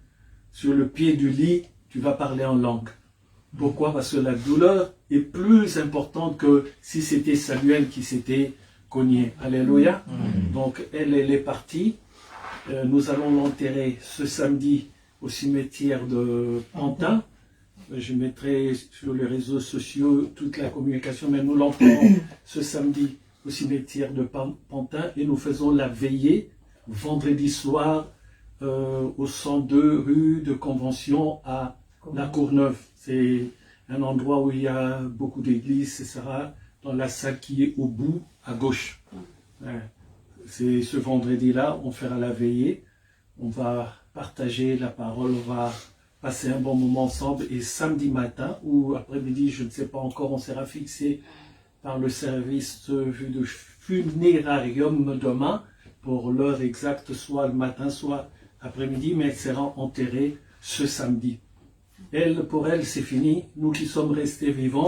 sur le pied du lit, tu vas parler en langue. Pourquoi? Parce que la douleur est plus importante que si c'était Samuel qui s'était cogné. Alléluia. Donc elle est partie. Nous allons l'enterrer ce samedi au cimetière de Pantin. Je mettrai sur les réseaux sociaux toute la communication, mais nous l'enterrons ce samedi au cimetière de Pantin et nous faisons la veillée vendredi soir au 102 rue de Convention à La Courneuve, c'est un endroit où il y a beaucoup d'églises, ce sera dans la salle qui est au bout, à gauche. C'est ce vendredi-là, on fera la veillée, on va partager la parole, on va passer un bon moment ensemble, et samedi matin ou après-midi, je ne sais pas encore, on sera fixé par le service de funérarium demain pour l'heure exacte, soit le matin, soit après-midi, mais elle sera enterrée ce samedi. Pour elle, c'est fini. Nous qui sommes restés vivants,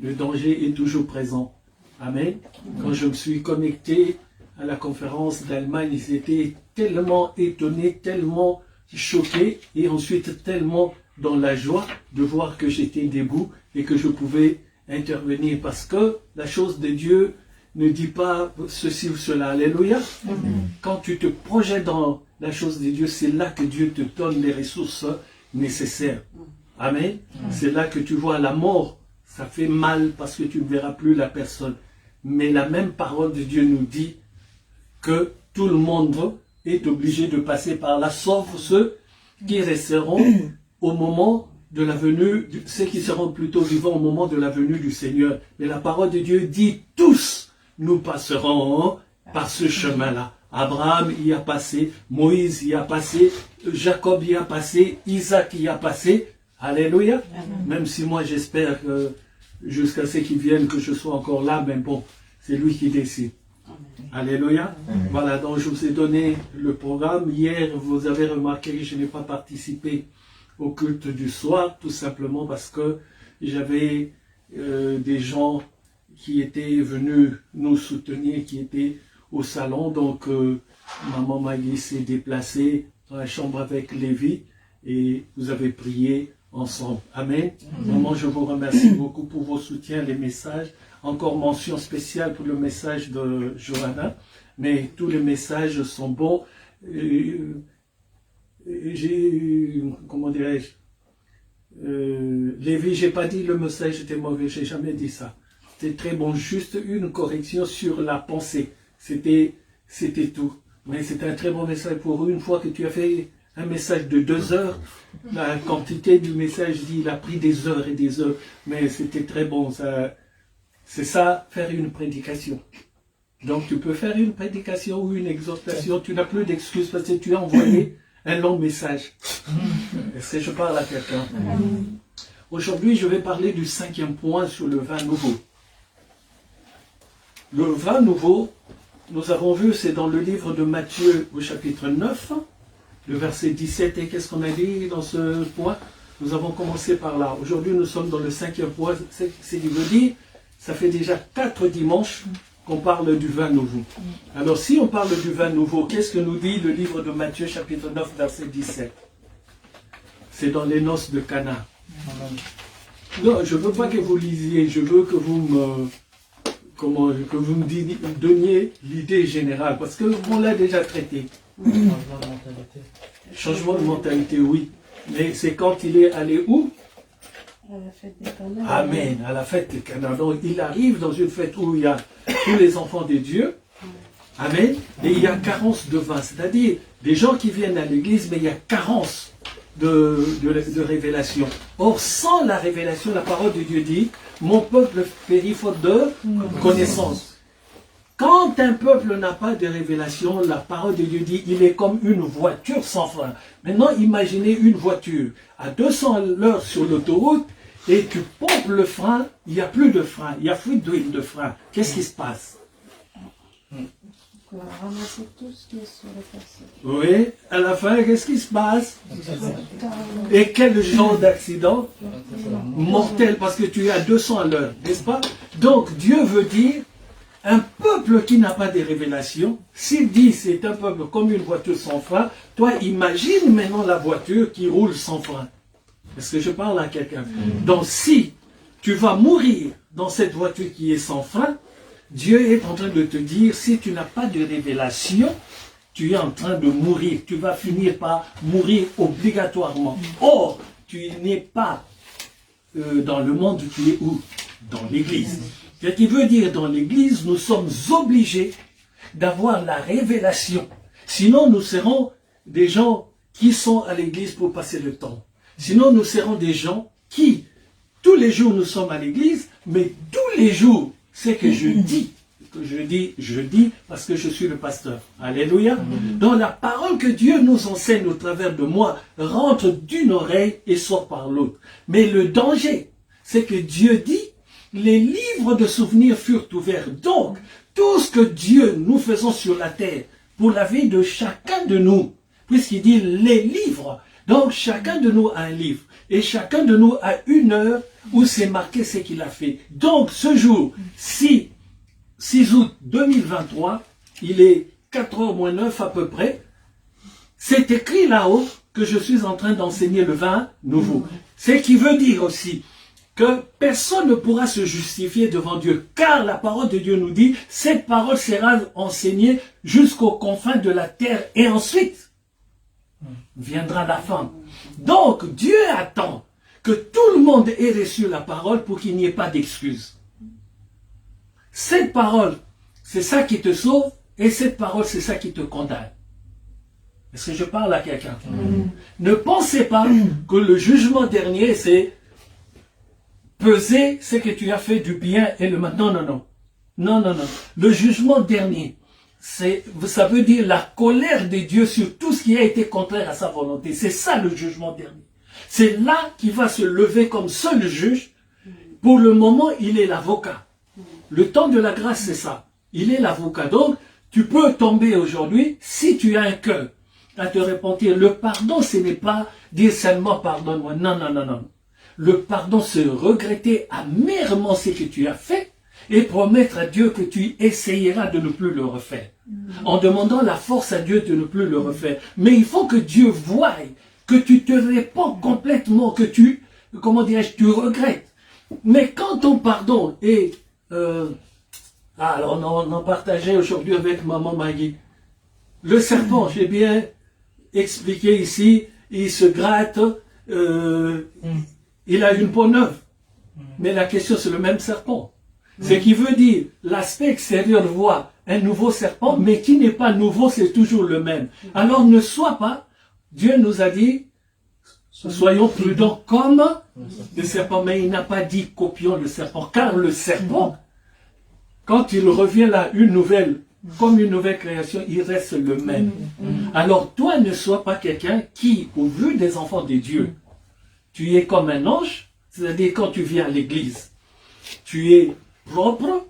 le danger est toujours présent. Amen. Quand je me suis connecté à la conférence d'Allemagne, ils étaient tellement étonnés, tellement choqués, et ensuite tellement dans la joie de voir que j'étais debout et que je pouvais intervenir, parce que la chose de Dieu ne dit pas ceci ou cela. Alléluia. Quand tu te projettes dans la chose de Dieu, c'est là que Dieu te donne les ressources nécessaires. Amen. C'est là que tu vois la mort. Ça fait mal parce que tu ne verras plus la personne. Mais la même parole de Dieu nous dit que tout le monde est obligé de passer par là, sauf ceux qui resteront au moment de la venue, ceux qui seront plutôt vivants au moment de la venue du Seigneur. Mais la parole de Dieu dit tous nous passerons par ce chemin-là. Abraham y a passé, Moïse y a passé, Jacob y a passé, Isaac y a passé. Alléluia. Même si moi j'espère que jusqu'à ce qu'il vienne que je sois encore là, mais bon, c'est lui qui décide. Alléluia. Voilà, donc je vous ai donné le programme. Hier, vous avez remarqué que je n'ai pas participé au culte du soir, tout simplement parce que j'avais des gens qui étaient venus nous soutenir, qui étaient au salon. Donc, maman Maggie s'est déplacée dans la chambre avec Lévi et vous avez prié ensemble. Amen. Maman, je vous remercie beaucoup pour vos soutiens, les messages. Encore mention spéciale pour le message de Johanna, mais tous les messages sont bons. Comment dirais-je, Lévi, j'ai pas dit le message était mauvais, j'ai jamais dit ça. C'était très bon, juste une correction sur la pensée. C'était tout. Mais c'était un très bon message pour une fois que tu as fait un message de 2 heures. La quantité du message dit, il a pris des heures et des heures. Mais c'était très bon. C'est ça, faire une prédication. Donc tu peux faire une prédication ou une exhortation. Tu n'as plus d'excuses parce que tu as envoyé un long message. Est-ce que je parle à quelqu'un? Aujourd'hui, je vais parler du 5e point sur le vin nouveau. Le vin nouveau, nous avons vu, c'est dans le livre de Matthieu au chapitre 9, le verset 17. Et qu'est-ce qu'on a dit dans ce point? Nous avons commencé par là. Aujourd'hui, nous sommes dans le 5e point. C'est ce qui veut dire, ça fait déjà 4 dimanches qu'on parle du vin nouveau. Alors, si on parle du vin nouveau, qu'est-ce que nous dit le livre de Matthieu, chapitre 9, verset 17? C'est dans les noces de Cana. Non, je ne veux pas que vous lisiez, je veux que vous me donniez l'idée générale, parce qu'on l'a déjà traité. Changement de mentalité, oui. Mais c'est quand il est allé où? À la fête des Cana. Amen, à la fête des Cana. Donc il arrive dans une fête où il y a tous les enfants de Dieu. Amen. Et il y a carence de vin. C'est-à-dire des gens qui viennent à l'église, mais il y a carence de révélation. Or, sans la révélation, la parole de Dieu dit, mon peuple périt faute de connaissance. Quand un peuple n'a pas de révélation, la parole de Dieu dit, il est comme une voiture sans frein. Maintenant, imaginez une voiture à 200 à l'heure sur l'autoroute et tu pompes le frein, il n'y a plus de frein, il y a plus d'huile de frein. Qu'est-ce qui se passe? On va ramasser tout ce qui est sur les personnes. Oui, à la fin, qu'est-ce qui se passe? Et quel genre d'accident? Mortel, parce que tu es à 200 à l'heure, n'est-ce pas? Donc, Dieu veut dire, un peuple qui n'a pas de révélation, s'il dit c'est un peuple comme une voiture sans frein, toi imagine maintenant la voiture qui roule sans frein. Est-ce que je parle à quelqu'un? Donc si tu vas mourir dans cette voiture qui est sans frein, Dieu est en train de te dire, si tu n'as pas de révélation, tu es en train de mourir. Tu vas finir par mourir obligatoirement. Or, tu n'es pas dans le monde, tu es où? Dans l'église. Ce qui veut dire, dans l'église, nous sommes obligés d'avoir la révélation. Sinon, nous serons des gens qui sont à l'église pour passer le temps. Sinon, nous serons des gens qui, tous les jours, nous sommes à l'église, mais tous les jours, c'est que je dis, je dis parce que je suis le pasteur. Alléluia. Donc la parole que Dieu nous enseigne au travers de moi rentre d'une oreille et sort par l'autre. Mais le danger, c'est que Dieu dit, les livres de souvenirs furent ouverts. Donc, tout ce que Dieu nous faisons sur la terre, pour la vie de chacun de nous, puisqu'il dit les livres, donc chacun de nous a un livre, et chacun de nous a une heure où c'est marqué ce qu'il a fait. Donc ce jour, 6 août 2023, il est 4h moins 9 à peu près, c'est écrit là-haut que je suis en train d'enseigner le vin nouveau. Ce qui veut dire aussi que personne ne pourra se justifier devant Dieu, car la parole de Dieu nous dit, cette parole sera enseignée jusqu'aux confins de la terre, et ensuite viendra la fin. Donc Dieu attend que tout le monde ait reçu la parole pour qu'il n'y ait pas d'excuses. Cette parole, c'est ça qui te sauve, et cette parole, c'est ça qui te condamne. Est-ce que je parle à quelqu'un? Ne pensez pas que le jugement dernier, c'est peser ce que tu as fait du bien et le mal. Non, non, non. Non, non, non. Le jugement dernier, ça veut dire la colère de Dieu sur tout ce qui a été contraire à sa volonté. C'est ça le jugement dernier. C'est là qu'il va se lever comme seul juge. Pour le moment, il est l'avocat. Le temps de la grâce, c'est ça. Il est l'avocat. Donc, tu peux tomber aujourd'hui si tu as un cœur à te repentir. Le pardon, ce n'est pas dire seulement pardonne-moi. Non, non, non, non. Le pardon, c'est regretter amèrement ce que tu as fait et promettre à Dieu que tu essayeras de ne plus le refaire. En demandant la force à Dieu de ne plus le refaire. Mais il faut que Dieu voie que tu te répands complètement, que tu, comment dirais-je, tu regrettes. Mais quand ton pardon est... alors on en partageait aujourd'hui avec maman Maggie. Le serpent, j'ai bien expliqué ici, il se gratte, il a une peau neuve. Mais la question, c'est le même serpent. Ce qui veut dire, l'aspect extérieur voit un nouveau serpent, mais qui n'est pas nouveau, c'est toujours le même. Alors ne sois pas, Dieu nous a dit, soyons prudents comme le serpent, mais il n'a pas dit copions le serpent, car le serpent, quand il revient là, comme une nouvelle création, il reste le même. Alors toi, ne sois pas quelqu'un qui, au vu des enfants de Dieu, tu es comme un ange, c'est-à-dire quand tu viens à l'église, tu es propre,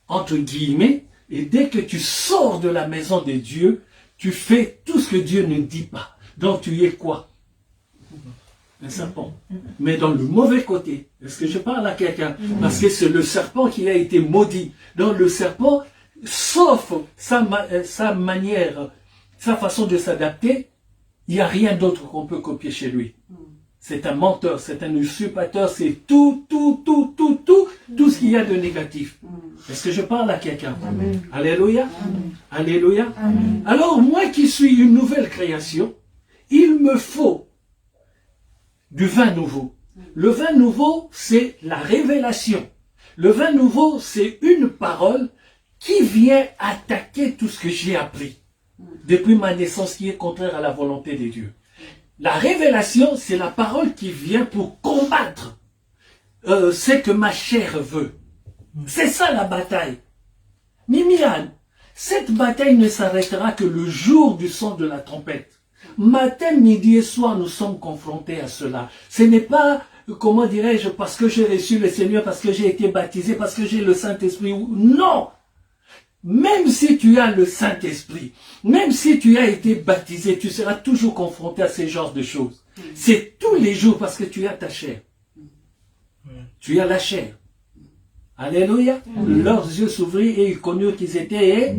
entre guillemets, et dès que tu sors de la maison de Dieu, tu fais tout ce que Dieu ne dit pas. Donc tu es quoi? Un serpent. Mais dans le mauvais côté. Est-ce que je parle à quelqu'un? Parce que c'est le serpent qui a été maudit. Donc le serpent, sauf sa manière, sa façon de s'adapter, il n'y a rien d'autre qu'on peut copier chez lui. C'est un menteur, c'est un usurpateur, c'est tout ce qu'il y a de négatif. Est-ce que je parle à quelqu'un? Alléluia. Alléluia. Alors moi qui suis une nouvelle création, il me faut du vin nouveau. Le vin nouveau, c'est la révélation. Le vin nouveau, c'est une parole qui vient attaquer tout ce que j'ai appris depuis ma naissance qui est contraire à la volonté de Dieu. La révélation, c'est la parole qui vient pour combattre ce que ma chair veut. C'est ça la bataille. Mimiane, cette bataille ne s'arrêtera que le jour du son de la trompette. Matin, midi et soir, nous sommes confrontés à cela. Ce n'est pas, comment dirais-je, parce que j'ai reçu le Seigneur, parce que j'ai été baptisé, parce que j'ai le Saint-Esprit. Non! Même si tu as le Saint-Esprit, même si tu as été baptisé, tu seras toujours confronté à ce genre de choses. C'est tous les jours parce que tu as ta chair. Tu as la chair. Alléluia. Leurs yeux s'ouvrirent et ils connurent qu'ils étaient.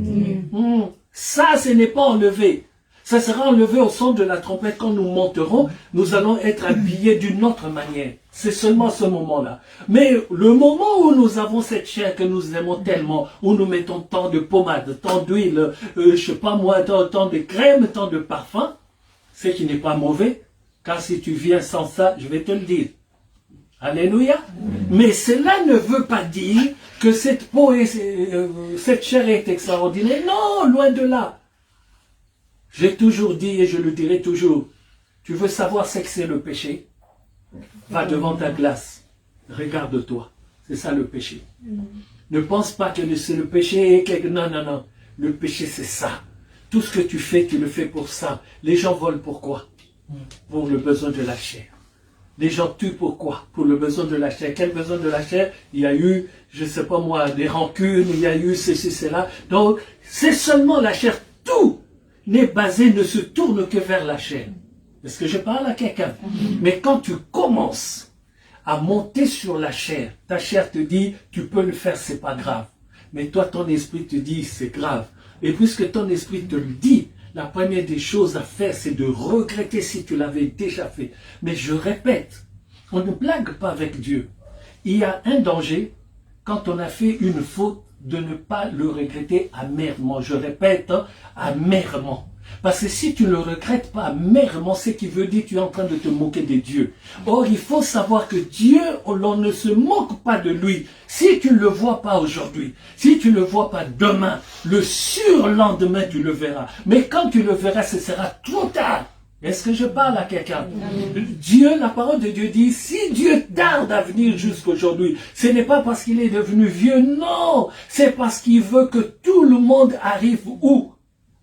Ça, ce n'est pas enlevé. Ça sera enlevé au son de la trompette. Quand nous monterons, nous allons être habillés d'une autre manière. C'est seulement ce moment-là. Mais le moment où nous avons cette chair que nous aimons tellement, où nous mettons tant de pommade, tant d'huile, je sais pas moi, tant de crème, tant de parfum, ce qui n'est pas mauvais, car si tu viens sans ça, je vais te le dire. Alléluia. Mais cela ne veut pas dire que cette peau, cette chair est extraordinaire. Non, loin de là. J'ai toujours dit et je le dirai toujours, tu veux savoir ce que c'est le péché? Va devant ta glace. Regarde-toi. C'est ça le péché. Ne pense pas que c'est le péché. Non, non, non. Le péché, c'est ça. Tout ce que tu fais, tu le fais pour ça. Les gens volent pourquoi? Pour le besoin de la chair. Les gens tuent pourquoi? Pour le besoin de la chair. Quel besoin de la chair? Il y a eu, je ne sais pas moi, des rancunes, il y a eu ceci, cela. Donc, c'est seulement la chair. Tout n'est basé, ne se tourne que vers la chair. Est-ce que je parle à quelqu'un? Mais quand tu commences à monter sur la chair, ta chair te dit, tu peux le faire, c'est pas grave. Mais toi, ton esprit te dit, c'est grave. Et puisque ton esprit te le dit, la première des choses à faire, c'est de regretter si tu l'avais déjà fait. Mais je répète, on ne blague pas avec Dieu. Il y a un danger, quand on a fait une faute, de ne pas le regretter amèrement. Je répète, amèrement. Parce que si tu ne le regrettes pas amèrement, c'est qui veut dire que tu es en train de te moquer de Dieu. Or, il faut savoir que Dieu, l'on ne se moque pas de lui. Si tu ne le vois pas aujourd'hui, si tu ne le vois pas demain, le surlendemain, tu le verras. Mais quand tu le verras, ce sera trop tard. Est-ce que je parle à quelqu'un? Dieu, la parole de Dieu dit, si Dieu tarde à venir jusqu'aujourd'hui, ce n'est pas parce qu'il est devenu vieux, non. C'est parce qu'il veut que tout le monde arrive où?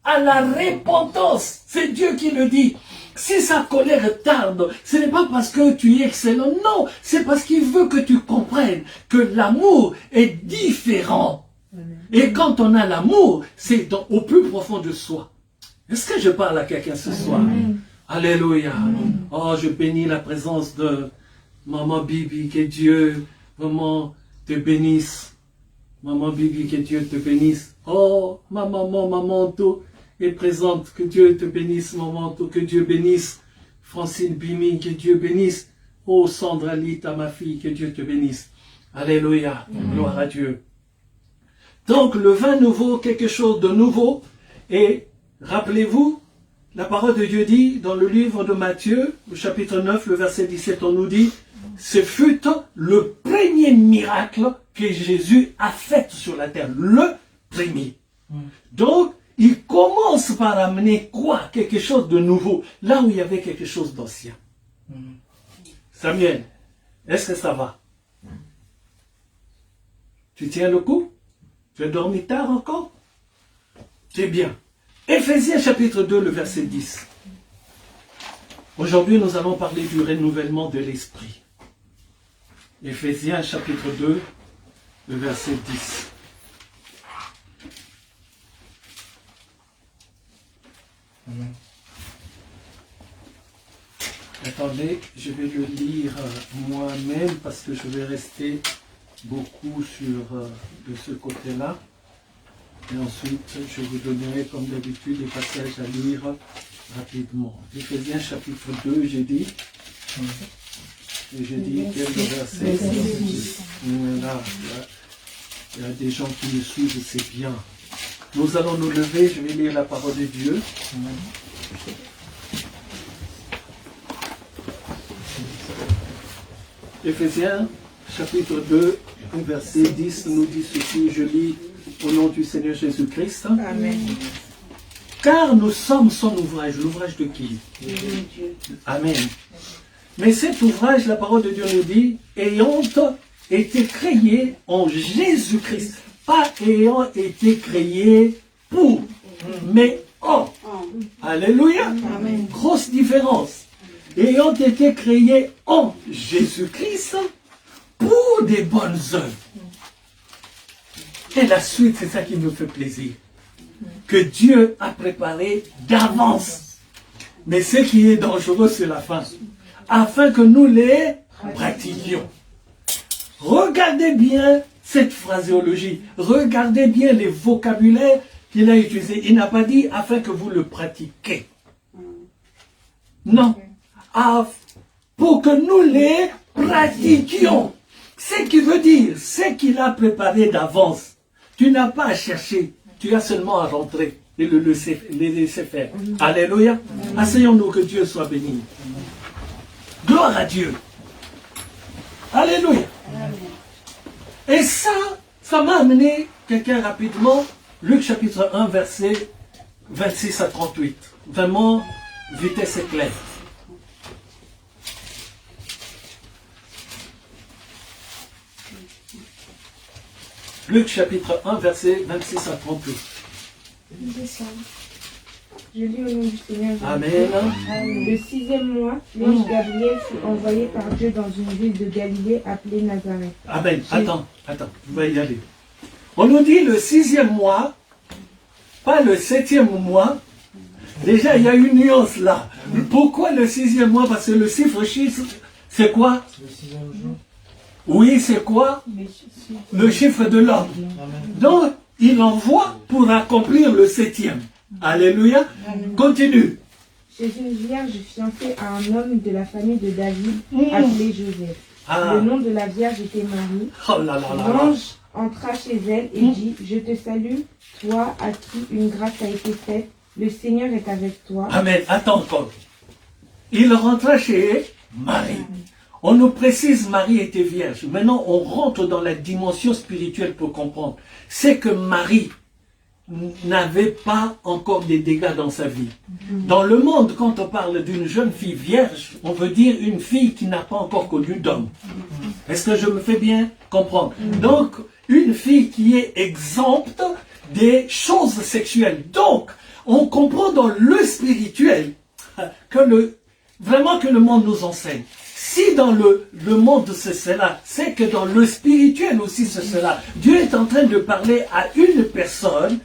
À la repentance. C'est Dieu qui le dit. Si sa colère tarde, ce n'est pas parce que tu es excellent, non. C'est parce qu'il veut que tu comprennes que l'amour est différent. Et quand on a l'amour, c'est au plus profond de soi. Est-ce que je parle à quelqu'un ce soir? Alléluia. Oh, je bénis la présence de Maman Bibi, que Dieu vraiment te bénisse. Maman Bibi, que Dieu te bénisse. Oh, ma maman, tout est présente. Que Dieu te bénisse, maman, tout. Que Dieu bénisse Francine Bimi, que Dieu bénisse. Oh, Sandra Lita, ma fille, que Dieu te bénisse. Alléluia. Gloire à Dieu. Donc, le vin nouveau, quelque chose de nouveau. Et rappelez-vous, la parole de Dieu dit dans le livre de Matthieu, au chapitre 9, le verset 17, on nous dit, ce fut le premier miracle que Jésus a fait sur la terre. Le premier. Donc, il commence par amener quoi? Quelque chose de nouveau. Là où il y avait quelque chose d'ancien. Samuel, est-ce que ça va? Tu tiens le coup? Tu as dormi tard encore? C'est bien. Éphésiens chapitre 2, le verset 10. Aujourd'hui, nous allons parler du renouvellement de l'esprit. Éphésiens chapitre 2, le verset 10. Attendez, je vais le lire moi-même parce que je vais rester beaucoup de ce côté-là. Et ensuite, je vous donnerai comme d'habitude des passages à lire rapidement. Éphésiens chapitre 2, j'ai dit. Et j'ai dit quel verset? Là, il y a des gens qui me suivent, c'est bien. Nous allons nous lever, je vais lire la parole de Dieu. Éphésiens chapitre 2, verset 10 nous dit ceci, je lis au nom du Seigneur Jésus-Christ. Amen. Car nous sommes son ouvrage. L'ouvrage de qui? Amen. Mais cet ouvrage, la parole de Dieu nous dit, ayant été créé en Jésus-Christ. Pas ayant été créé pour, mais en. Alléluia. Amen. Grosse différence. Ayant été créé en Jésus-Christ pour des bonnes œuvres. Et la suite, c'est ça qui me fait plaisir. Que Dieu a préparé d'avance. Mais ce qui est dangereux, c'est la fin. Afin que nous les pratiquions. Regardez bien cette phraséologie. Regardez bien les vocabulaires qu'il a utilisés. Il n'a pas dit afin que vous le pratiquiez. Non. Pour que nous les pratiquions. Ce qui veut dire, ce qu'il a préparé d'avance. Tu n'as pas à chercher, tu as seulement à rentrer et les laisser faire. Alléluia. Asseyons-nous, que Dieu soit béni. Gloire à Dieu. Alléluia. Et ça m'a amené quelqu'un rapidement, Luc chapitre 1, verset 26 à 38. Vraiment, vitesse éclair. Luc chapitre 1, verset 26 à 32. Je lis au nom du Seigneur Jésus. Amen. Le 6e mois, l'ange Gabriel fut envoyé par Dieu dans une ville de Galilée appelée Nazareth. Amen. Attends, tu vas y aller. On nous dit le 6e mois, pas le 7e mois. Déjà, il y a une nuance là. Pourquoi le 6e mois? Parce que le chiffre, c'est quoi? Le 6e jour. Oui, c'est quoi? Le chiffre de l'homme. Donc, il envoie pour accomplir le 7e. Alléluia. Continue. Chez une vierge fiancée à un homme de la famille de David, appelé Joseph. Le nom de la vierge était Marie. Oh là là là là. L'ange entra chez elle et dit, je te salue, toi à qui une grâce a été faite, le Seigneur est avec toi. Amen. Attends encore. Il rentra chez Marie. On nous précise Marie était vierge. Maintenant, on rentre dans la dimension spirituelle pour comprendre. C'est que Marie n'avait pas encore des dégâts dans sa vie. Dans le monde, quand on parle d'une jeune fille vierge, on veut dire une fille qui n'a pas encore connu d'homme. Est-ce que je me fais bien comprendre? Donc, une fille qui est exempte des choses sexuelles. Donc, on comprend dans le spirituel que vraiment que le monde nous enseigne. Si dans le monde c'est cela, c'est que dans le spirituel aussi c'est cela. Dieu est en train de parler à une personne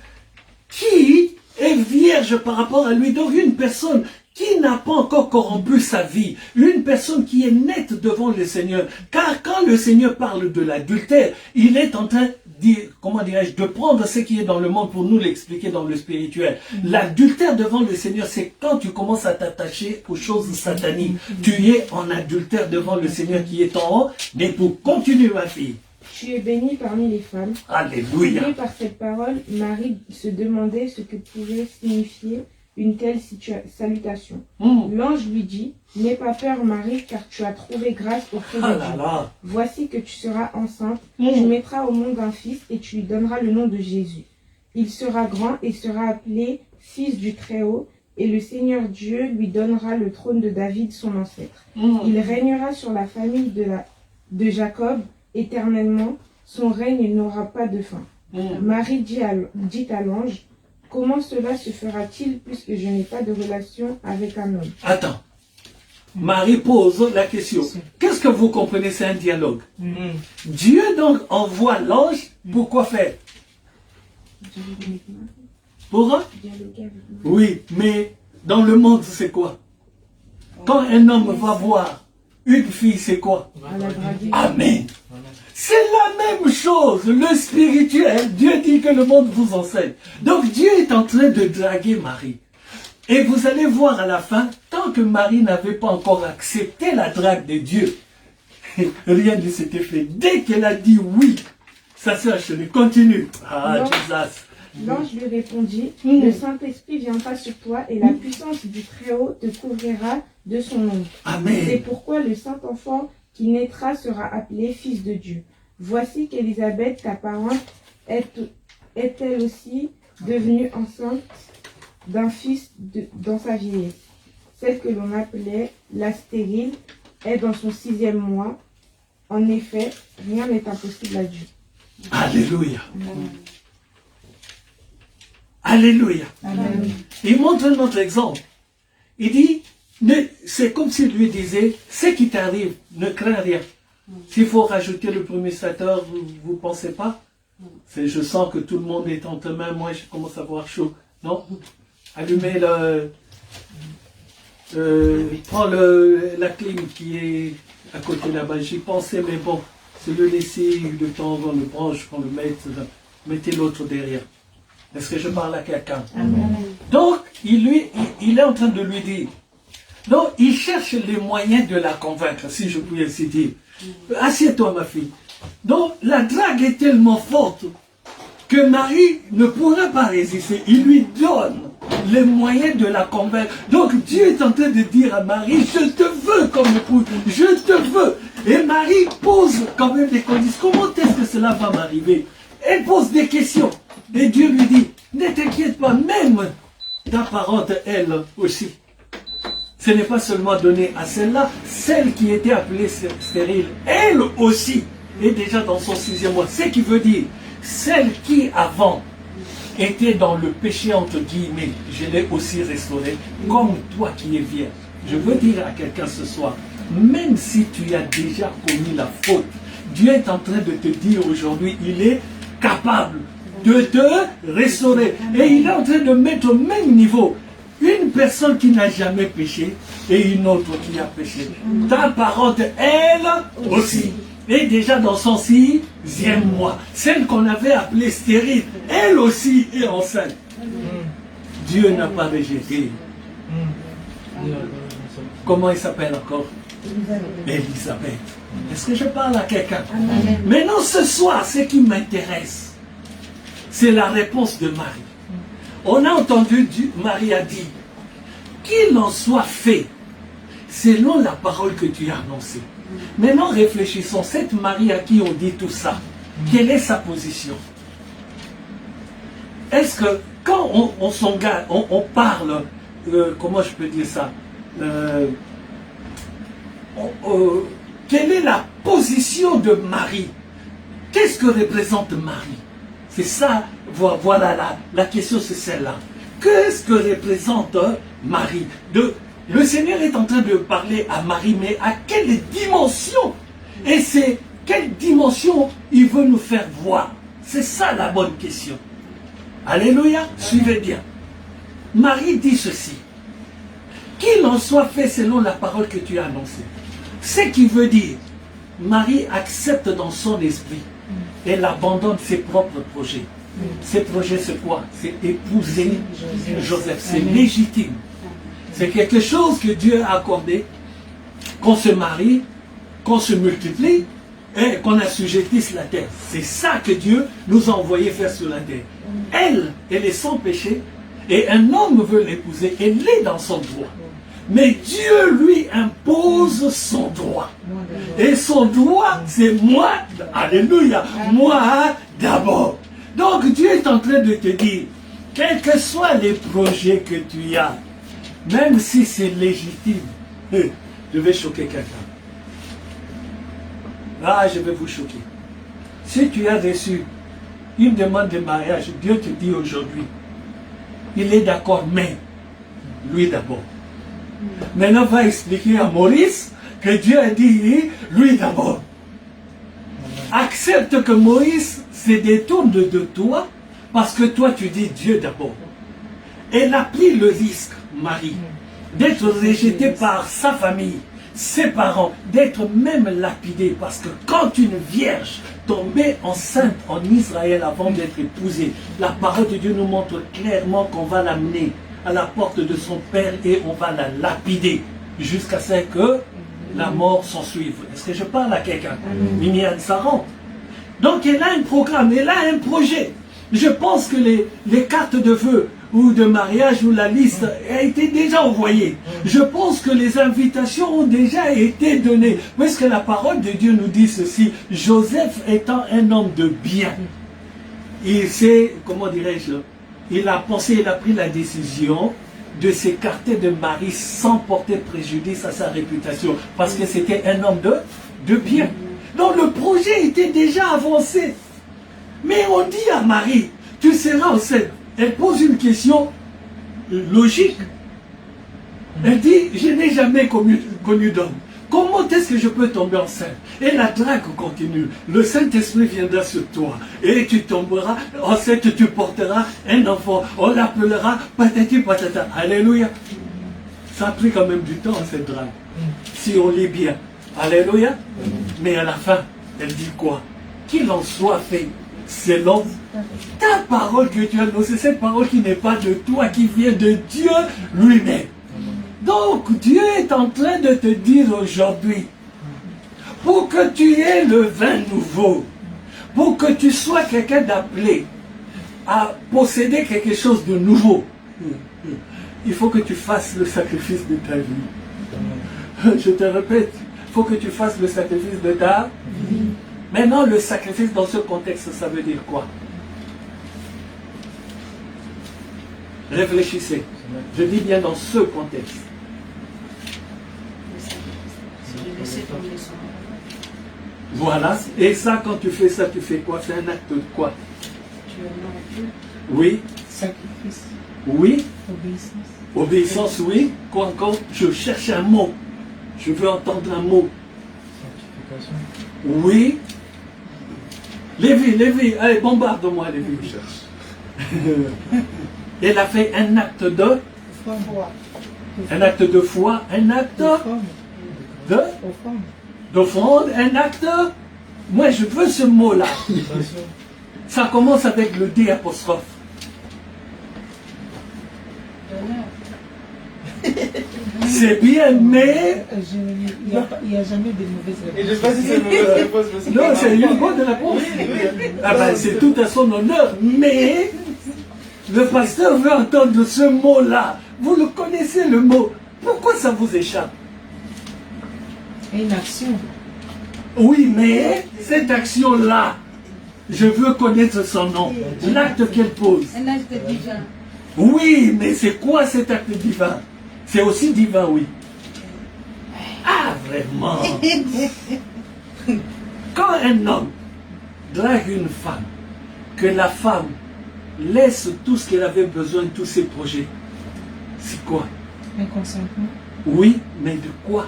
qui est vierge par rapport à lui. Donc une personne qui n'a pas encore corrompu sa vie. Une personne qui est nette devant le Seigneur. Car quand le Seigneur parle de l'adultère, il est en train de prendre ce qui est dans le monde pour nous l'expliquer dans le spirituel. L'adultère devant le Seigneur, c'est quand tu commences à t'attacher aux choses sataniques. Tu es en adultère devant le Seigneur qui est en haut. Mais pour continuer, ma fille. Tu es bénie parmi les femmes. Alléluia. Troublée par cette parole, Marie se demandait ce que pouvait signifier une telle salutation. L'ange lui dit, n'aie pas peur Marie, car tu as trouvé grâce auprès de Dieu. Voici que tu seras enceinte, tu mettras au monde un fils et tu lui donneras le nom de Jésus. Il sera grand et sera appelé fils du Très-Haut, et le Seigneur Dieu lui donnera le trône de David, son ancêtre. Il régnera sur la famille de Jacob éternellement, son règne n'aura pas de fin. Marie dit à l'ange, comment cela se fera-t-il puisque je n'ai pas de relation avec un homme? Attends. Marie pose la question. Qu'est-ce que vous comprenez? C'est un dialogue. Dieu donc envoie l'ange pour quoi faire? Pour Oui, mais dans le monde c'est quoi? Quand un homme va voir une fille, c'est quoi? Amen. C'est la même chose, le spirituel. Dieu dit que le monde vous enseigne. Donc Dieu est en train de draguer Marie. Et vous allez voir à la fin, tant que Marie n'avait pas encore accepté la drague de Dieu, rien ne s'était fait. Dès qu'elle a dit oui, ça s'est achevé. Continue. Jesus. L'ange lui répondit, le Saint-Esprit viendra sur toi et la puissance du Très-Haut te couvrira de son ombre. Amen. C'est pourquoi le Saint-Enfant qui naîtra sera appelé Fils de Dieu. Voici qu'Élisabeth, ta parente, est elle aussi devenue enceinte d'un fils dans sa vieillesse. Celle que l'on appelait la stérile est dans son 6e mois. En effet, rien n'est impossible à Dieu. Alléluia. Alléluia. Amen. Il montre un autre exemple. Il dit, c'est comme s'il lui disait, ce qui t'arrive, ne crains rien. S'il faut rajouter le premier stateur, vous ne pensez pas? Je sens que tout le monde est entre main, moi je commence à avoir chaud. Non? Allumez prends la clim qui est à côté là-bas. J'y pensais, mais bon, c'est le laisser le temps, on le branche, on le met, mettez l'autre derrière. Est-ce que je parle à quelqu'un? Donc, il est en train de lui dire. Donc, il cherche les moyens de la convaincre, si je puis ainsi dire. Assieds-toi, ma fille. Donc, la drague est tellement forte que Marie ne pourra pas résister. Il lui donne les moyens de la convaincre. Donc, Dieu est en train de dire à Marie, je te veux comme épouse, je te veux. Et Marie pose quand même des conditions. Comment est-ce que cela va m'arriver? Elle pose des questions. Et Dieu lui dit, ne t'inquiète pas, même ta parente, elle aussi. Ce n'est pas seulement donné à celle-là, celle qui était appelée stérile, elle aussi est déjà dans son 6e mois. Ce qui veut dire, celle qui avant était dans le péché, entre guillemets, je l'ai aussi restaurée, comme toi qui es vierge. Je veux dire à quelqu'un ce soir, même si tu as déjà commis la faute, Dieu est en train de te dire aujourd'hui, il est capable de te restaurer. Et il est en train de mettre au même niveau une personne qui n'a jamais péché et une autre qui a péché. Ta parente, elle aussi, est déjà dans son 6e mois. Celle qu'on avait appelée stérile, elle aussi est enceinte. Dieu n'a pas rejeté. Comment il s'appelle encore? Elisabeth. Est-ce que je parle à quelqu'un? Maintenant, ce soir, ce qui m'intéresse, c'est la réponse de Marie. On a entendu, Marie a dit, qu'il en soit fait selon la parole que tu as annoncée. Maintenant, réfléchissons. Cette Marie à qui on dit tout ça, quelle est sa position? Est-ce que quand on s'engage, on parle, comment je peux dire ça, quelle est la position de Marie? Qu'est-ce que représente Marie? C'est ça, voilà la question, c'est celle-là. Qu'est-ce que représente Marie? Le Seigneur est en train de parler à Marie, mais à quelle dimension? Et c'est quelle dimension il veut nous faire voir? C'est ça la bonne question. Alléluia, suivez bien. Marie dit ceci. Qu'il en soit fait selon la parole que tu as annoncée. Ce qui veut dire, Marie accepte dans son esprit. Elle abandonne ses propres projets. Ses projets, c'est quoi? C'est épouser Joseph. C'est légitime. C'est quelque chose que Dieu a accordé, qu'on se marie, qu'on se multiplie et qu'on assujettisse la terre. C'est ça que Dieu nous a envoyé faire sur la terre. Elle est sans péché et un homme veut l'épouser. Elle est dans son droit. Mais Dieu lui impose son droit. Et son droit, c'est moi, alléluia, moi d'abord. Donc Dieu est en train de te dire, quels que soient les projets que tu as, même si c'est légitime, je vais choquer quelqu'un. Ah, je vais vous choquer. Si tu as reçu une demande de mariage, Dieu te dit aujourd'hui, il est d'accord, mais lui d'abord. Maintenant, on va expliquer à Maurice que Dieu a dit, lui d'abord. Accepte que Moïse se détourne de toi parce que toi tu dis Dieu d'abord. Elle a pris le risque, Marie, d'être rejetée par sa famille, ses parents, d'être même lapidée parce que quand une vierge tombait enceinte en Israël avant d'être épousée, la parole de Dieu nous montre clairement qu'on va l'amener à la porte de son père et on va la lapider jusqu'à ce que la mort s'en suive. Est-ce que je parle à quelqu'un? Miniane Saran. Donc elle a un programme, elle a un projet. Je pense que les cartes de vœux ou de mariage ou la liste a été déjà envoyée. Je pense que les invitations ont déjà été données. Parce que la parole de Dieu nous dit ceci, Joseph étant un homme de bien, il s'est, comment dirais-je, il a pensé, il a pris la décision de s'écarter de Marie sans porter préjudice à sa réputation. Parce que c'était un homme de bien. Donc le projet était déjà avancé. Mais on dit à Marie, tu seras enceinte. Elle pose une question logique. Elle dit, je n'ai jamais connu d'homme. Comment est-ce que je peux tomber enceinte? Et la drague continue. Le Saint-Esprit viendra sur toi. Et tu tomberas enceinte, tu porteras un enfant. On l'appellera patati patata. Alléluia. Ça a pris quand même du temps, cette drague. Si on lit bien. Alléluia. Mais à la fin, elle dit quoi? Qu'il en soit fait selon ta parole que tu as annoncée. Cette parole qui n'est pas de toi, qui vient de Dieu lui-même. Donc Dieu est en train de te dire aujourd'hui, pour que tu aies le vin nouveau, pour que tu sois quelqu'un d'appelé à posséder quelque chose de nouveau, il faut que tu fasses le sacrifice de ta vie. Je te répète, il faut que tu fasses le sacrifice de ta vie. Maintenant, le sacrifice dans ce contexte, ça veut dire quoi? Réfléchissez. Je dis bien dans ce contexte. Voilà. Et ça, quand tu fais ça, tu fais quoi? C'est un acte de quoi? Oui. Sacrifice. Oui. Obéissance. Obéissance, oui. Quoi encore? Je cherche un mot. Je veux entendre un mot. Sanctification. Oui. Lévi, allez, bombarde-moi, Lévi. Elle a fait un acte de... Un acte de foi, un acte de... D'offrande, un acte... Moi, je veux ce mot-là. Ça commence avec le D apostrophe. C'est bien, mais... Il n'y a jamais de mauvaises réponses. Et je sais pas si c'est une mauvaise réponse. Mais Non, c'est une bonne réponse. Ah ben, c'est tout à son honneur. Mais le pasteur veut entendre ce mot-là. Vous le connaissez, le mot. Pourquoi ça vous échappe? Une action. Oui, mais cette action-là, je veux connaître son nom. L'acte qu'elle pose. Un acte divin. Oui, mais c'est quoi cet acte divin? C'est aussi divin, oui. Ah, vraiment. Quand un homme drague une femme, que la femme laisse tout ce qu'elle avait besoin, tous ses projets, c'est quoi? Un consentement. Oui, mais de quoi?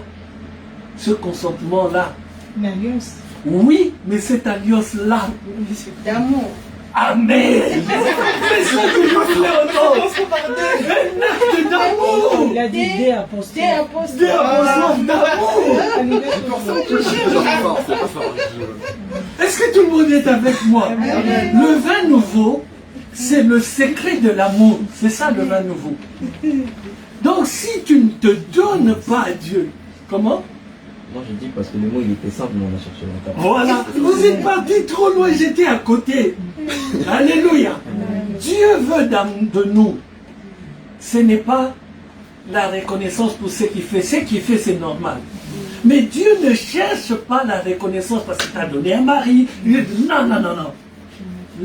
Ce consentement-là. Une alliance. Oui, mais cette alliance-là. D'amour. Amen. C'est ça que je voulais entendre. Un acte d'amour. Il a dit des apostrophes. Des apostrophes. Des apostrophes d'amour. Est-ce que tout le monde est avec moi? Le vin nouveau, c'est le secret de l'amour. C'est ça le vin nouveau. Donc si tu ne te donnes pas à Dieu, comment? Moi je dis parce que le mot il était simple, mais on a cherché longtemps. Voilà, vous êtes partis trop loin, j'étais à côté. Alléluia. Dieu veut de nous. Ce n'est pas la reconnaissance pour ce qu'il fait. Ce qu'il fait, c'est normal. Mais Dieu ne cherche pas la reconnaissance parce qu'il t'a donné un mari. Non, non, non, non.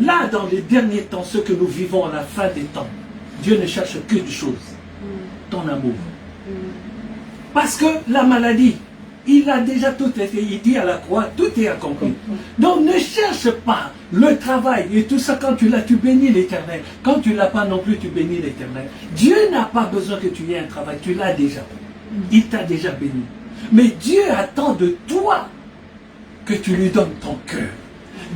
Là, dans les derniers temps, ce que nous vivons à la fin des temps, Dieu ne cherche qu'une chose. Ton amour. Parce que la maladie, il a déjà tout été, il dit à la croix, tout est accompli. Donc ne cherche pas le travail et tout ça, quand tu l'as, tu bénis l'Éternel. Quand tu ne l'as pas non plus, tu bénis l'Éternel. Dieu n'a pas besoin que tu aies un travail, tu l'as déjà. Il t'a déjà béni. Mais Dieu attend de toi que tu lui donnes ton cœur.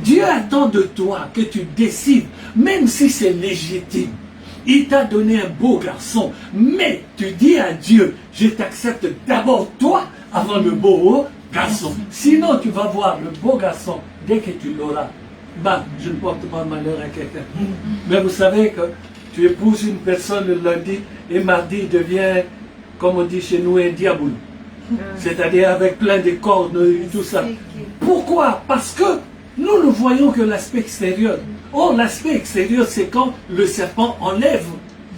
Dieu attend de toi que tu décides, même si c'est légitime. Il t'a donné un beau garçon, mais tu dis à Dieu, je t'accepte d'abord toi avant le beau garçon. Sinon, tu vas voir le beau garçon, dès que tu l'auras. Bah, je ne porte pas malheur à quelqu'un. Mais vous savez que tu épouses une personne le lundi et mardi il devient, comme on dit chez nous, un diable. C'est-à-dire avec plein de cornes et tout ça. Pourquoi? Parce que nous ne voyons que l'aspect extérieur. Or, l'aspect extérieur, c'est quand le serpent enlève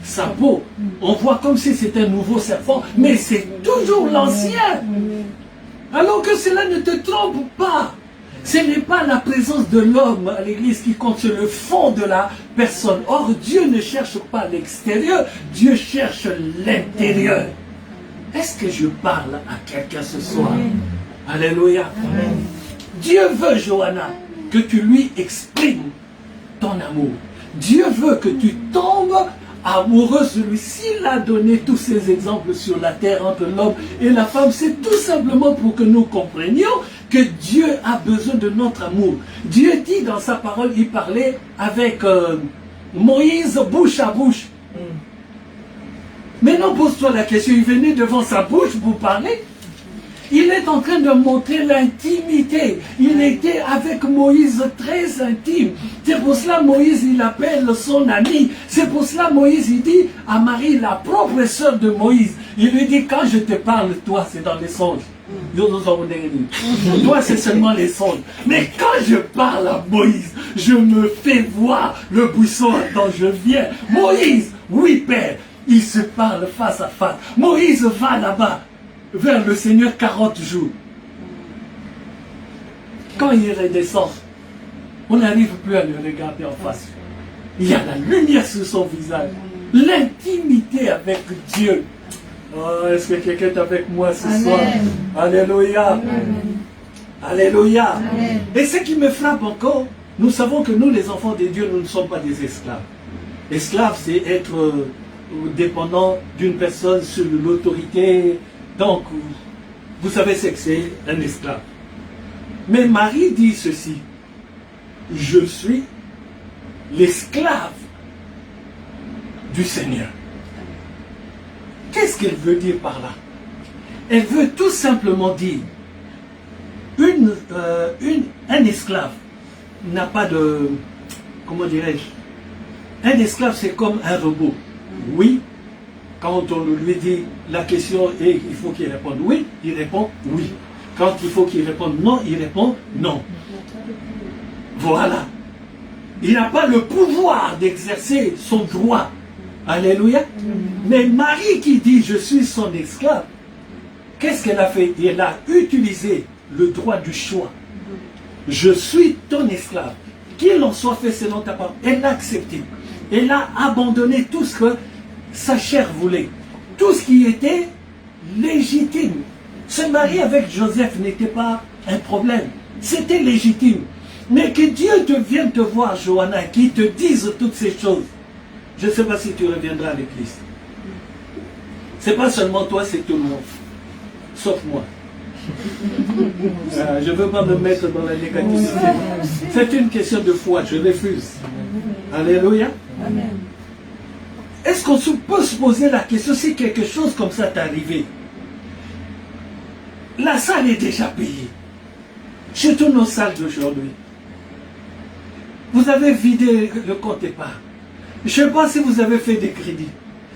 sa peau. On voit comme si c'était un nouveau serpent, mais c'est toujours l'ancien. Alors que cela ne te trompe pas. Ce n'est pas la présence de l'homme à l'église qui compte, c'est le fond de la personne. Or, Dieu ne cherche pas l'extérieur, Dieu cherche l'intérieur. Est-ce que je parle à quelqu'un ce soir? Alléluia. Dieu veut, Johanna, que tu lui exprimes ton amour. Dieu veut que tu tombes amoureuse de lui. S'il a donné tous ces exemples sur la terre entre l'homme et la femme, c'est tout simplement pour que nous comprenions que Dieu a besoin de notre amour. Dieu dit dans sa parole, il parlait avec Moïse bouche à bouche. Maintenant, pose-toi la question, il venait devant sa bouche pour parler. Il est en train de montrer l'intimité. Il était avec Moïse très intime. C'est pour cela Moïse, il appelle son ami. C'est pour cela Moïse, il dit à Marie, la propre sœur de Moïse, il lui dit, quand je te parle, toi, c'est dans les songes. Toi, c'est seulement les songes. Mais quand je parle à Moïse, je me fais voir le buisson dont je viens. Moïse, oui, Père, ils se parlent face à face. Moïse va là-bas vers le Seigneur 40 jours. Quand il redescend, on n'arrive plus à le regarder en face. Il y a la lumière sur son visage. L'intimité avec Dieu. Oh, est-ce que quelqu'un est avec moi ce soir? Alléluia. Alléluia. Et ce qui me frappe encore, Nous savons que nous, les enfants de Dieu, nous ne sommes pas des esclaves. Esclave, c'est être dépendant d'une personne sur l'autorité. Donc, vous savez ce que c'est un esclave. Mais Marie dit ceci: je suis l'esclave du Seigneur. Qu'est-ce qu'elle veut dire par là? Elle veut tout simplement dire un esclave n'a pas de... Comment dirais-je? Un esclave, c'est comme un robot. Oui. Quand on lui dit la question et il faut qu'il réponde oui, il répond oui. Quand il faut qu'il réponde non, il répond non. Voilà. Il n'a pas le pouvoir d'exercer son droit. Alléluia. Mais Marie qui dit je suis son esclave, qu'est-ce qu'elle a fait? Elle a utilisé le droit du choix. Je suis ton esclave. Qu'il en soit fait selon ta parole. Elle l'a accepté. Elle a abandonné tout ce que sa chair voulait. Tout ce qui était légitime. Se marier avec Joseph n'était pas un problème. C'était légitime. Mais que Dieu te vienne te voir, Johanna, qui te dise toutes ces choses. Je ne sais pas si tu reviendras à l'église. C'est pas seulement toi, c'est tout le monde. Sauf moi. Je ne veux pas me mettre dans la négativité. C'est une question de foi, je refuse. Alléluia. Amen. Est-ce qu'on peut se poser la question si quelque chose comme ça t'est arrivé? La salle est déjà payée. Surtout nos salles d'aujourd'hui. Vous avez vidé le compte épargne. Je ne sais pas si vous avez fait des crédits.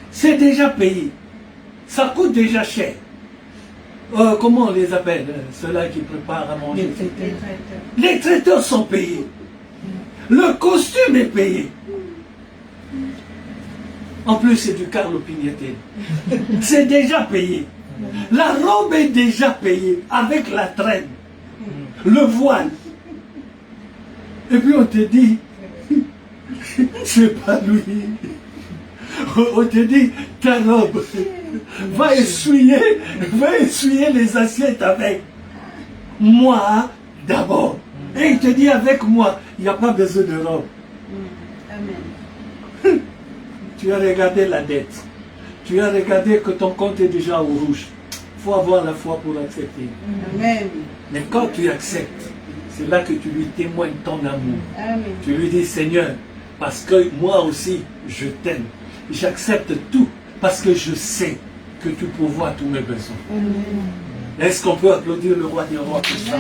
C'est déjà payé. Ça coûte déjà cher. Comment on les appelle, ceux-là qui préparent à manger? Les traiteurs sont payés. Le costume est payé. En plus, c'est du Carlo Pignatelli. C'est déjà payé. La robe est déjà payée avec la traîne, le voile. Et puis on te dit, c'est pas lui. On te dit, ta robe, va essuyer les assiettes avec moi d'abord. Et il te dit, avec moi, il n'y a pas besoin de robe. Amen. Tu as regardé la dette. Tu as regardé que ton compte est déjà au rouge. Il faut avoir la foi pour accepter. Amen. Mais quand tu acceptes, c'est là que tu lui témoignes ton amour. Amen. Tu lui dis, Seigneur, parce que moi aussi, je t'aime. J'accepte tout parce que je sais que tu pourvois tous mes besoins. Est-ce qu'on peut applaudir le roi des rois pour ça?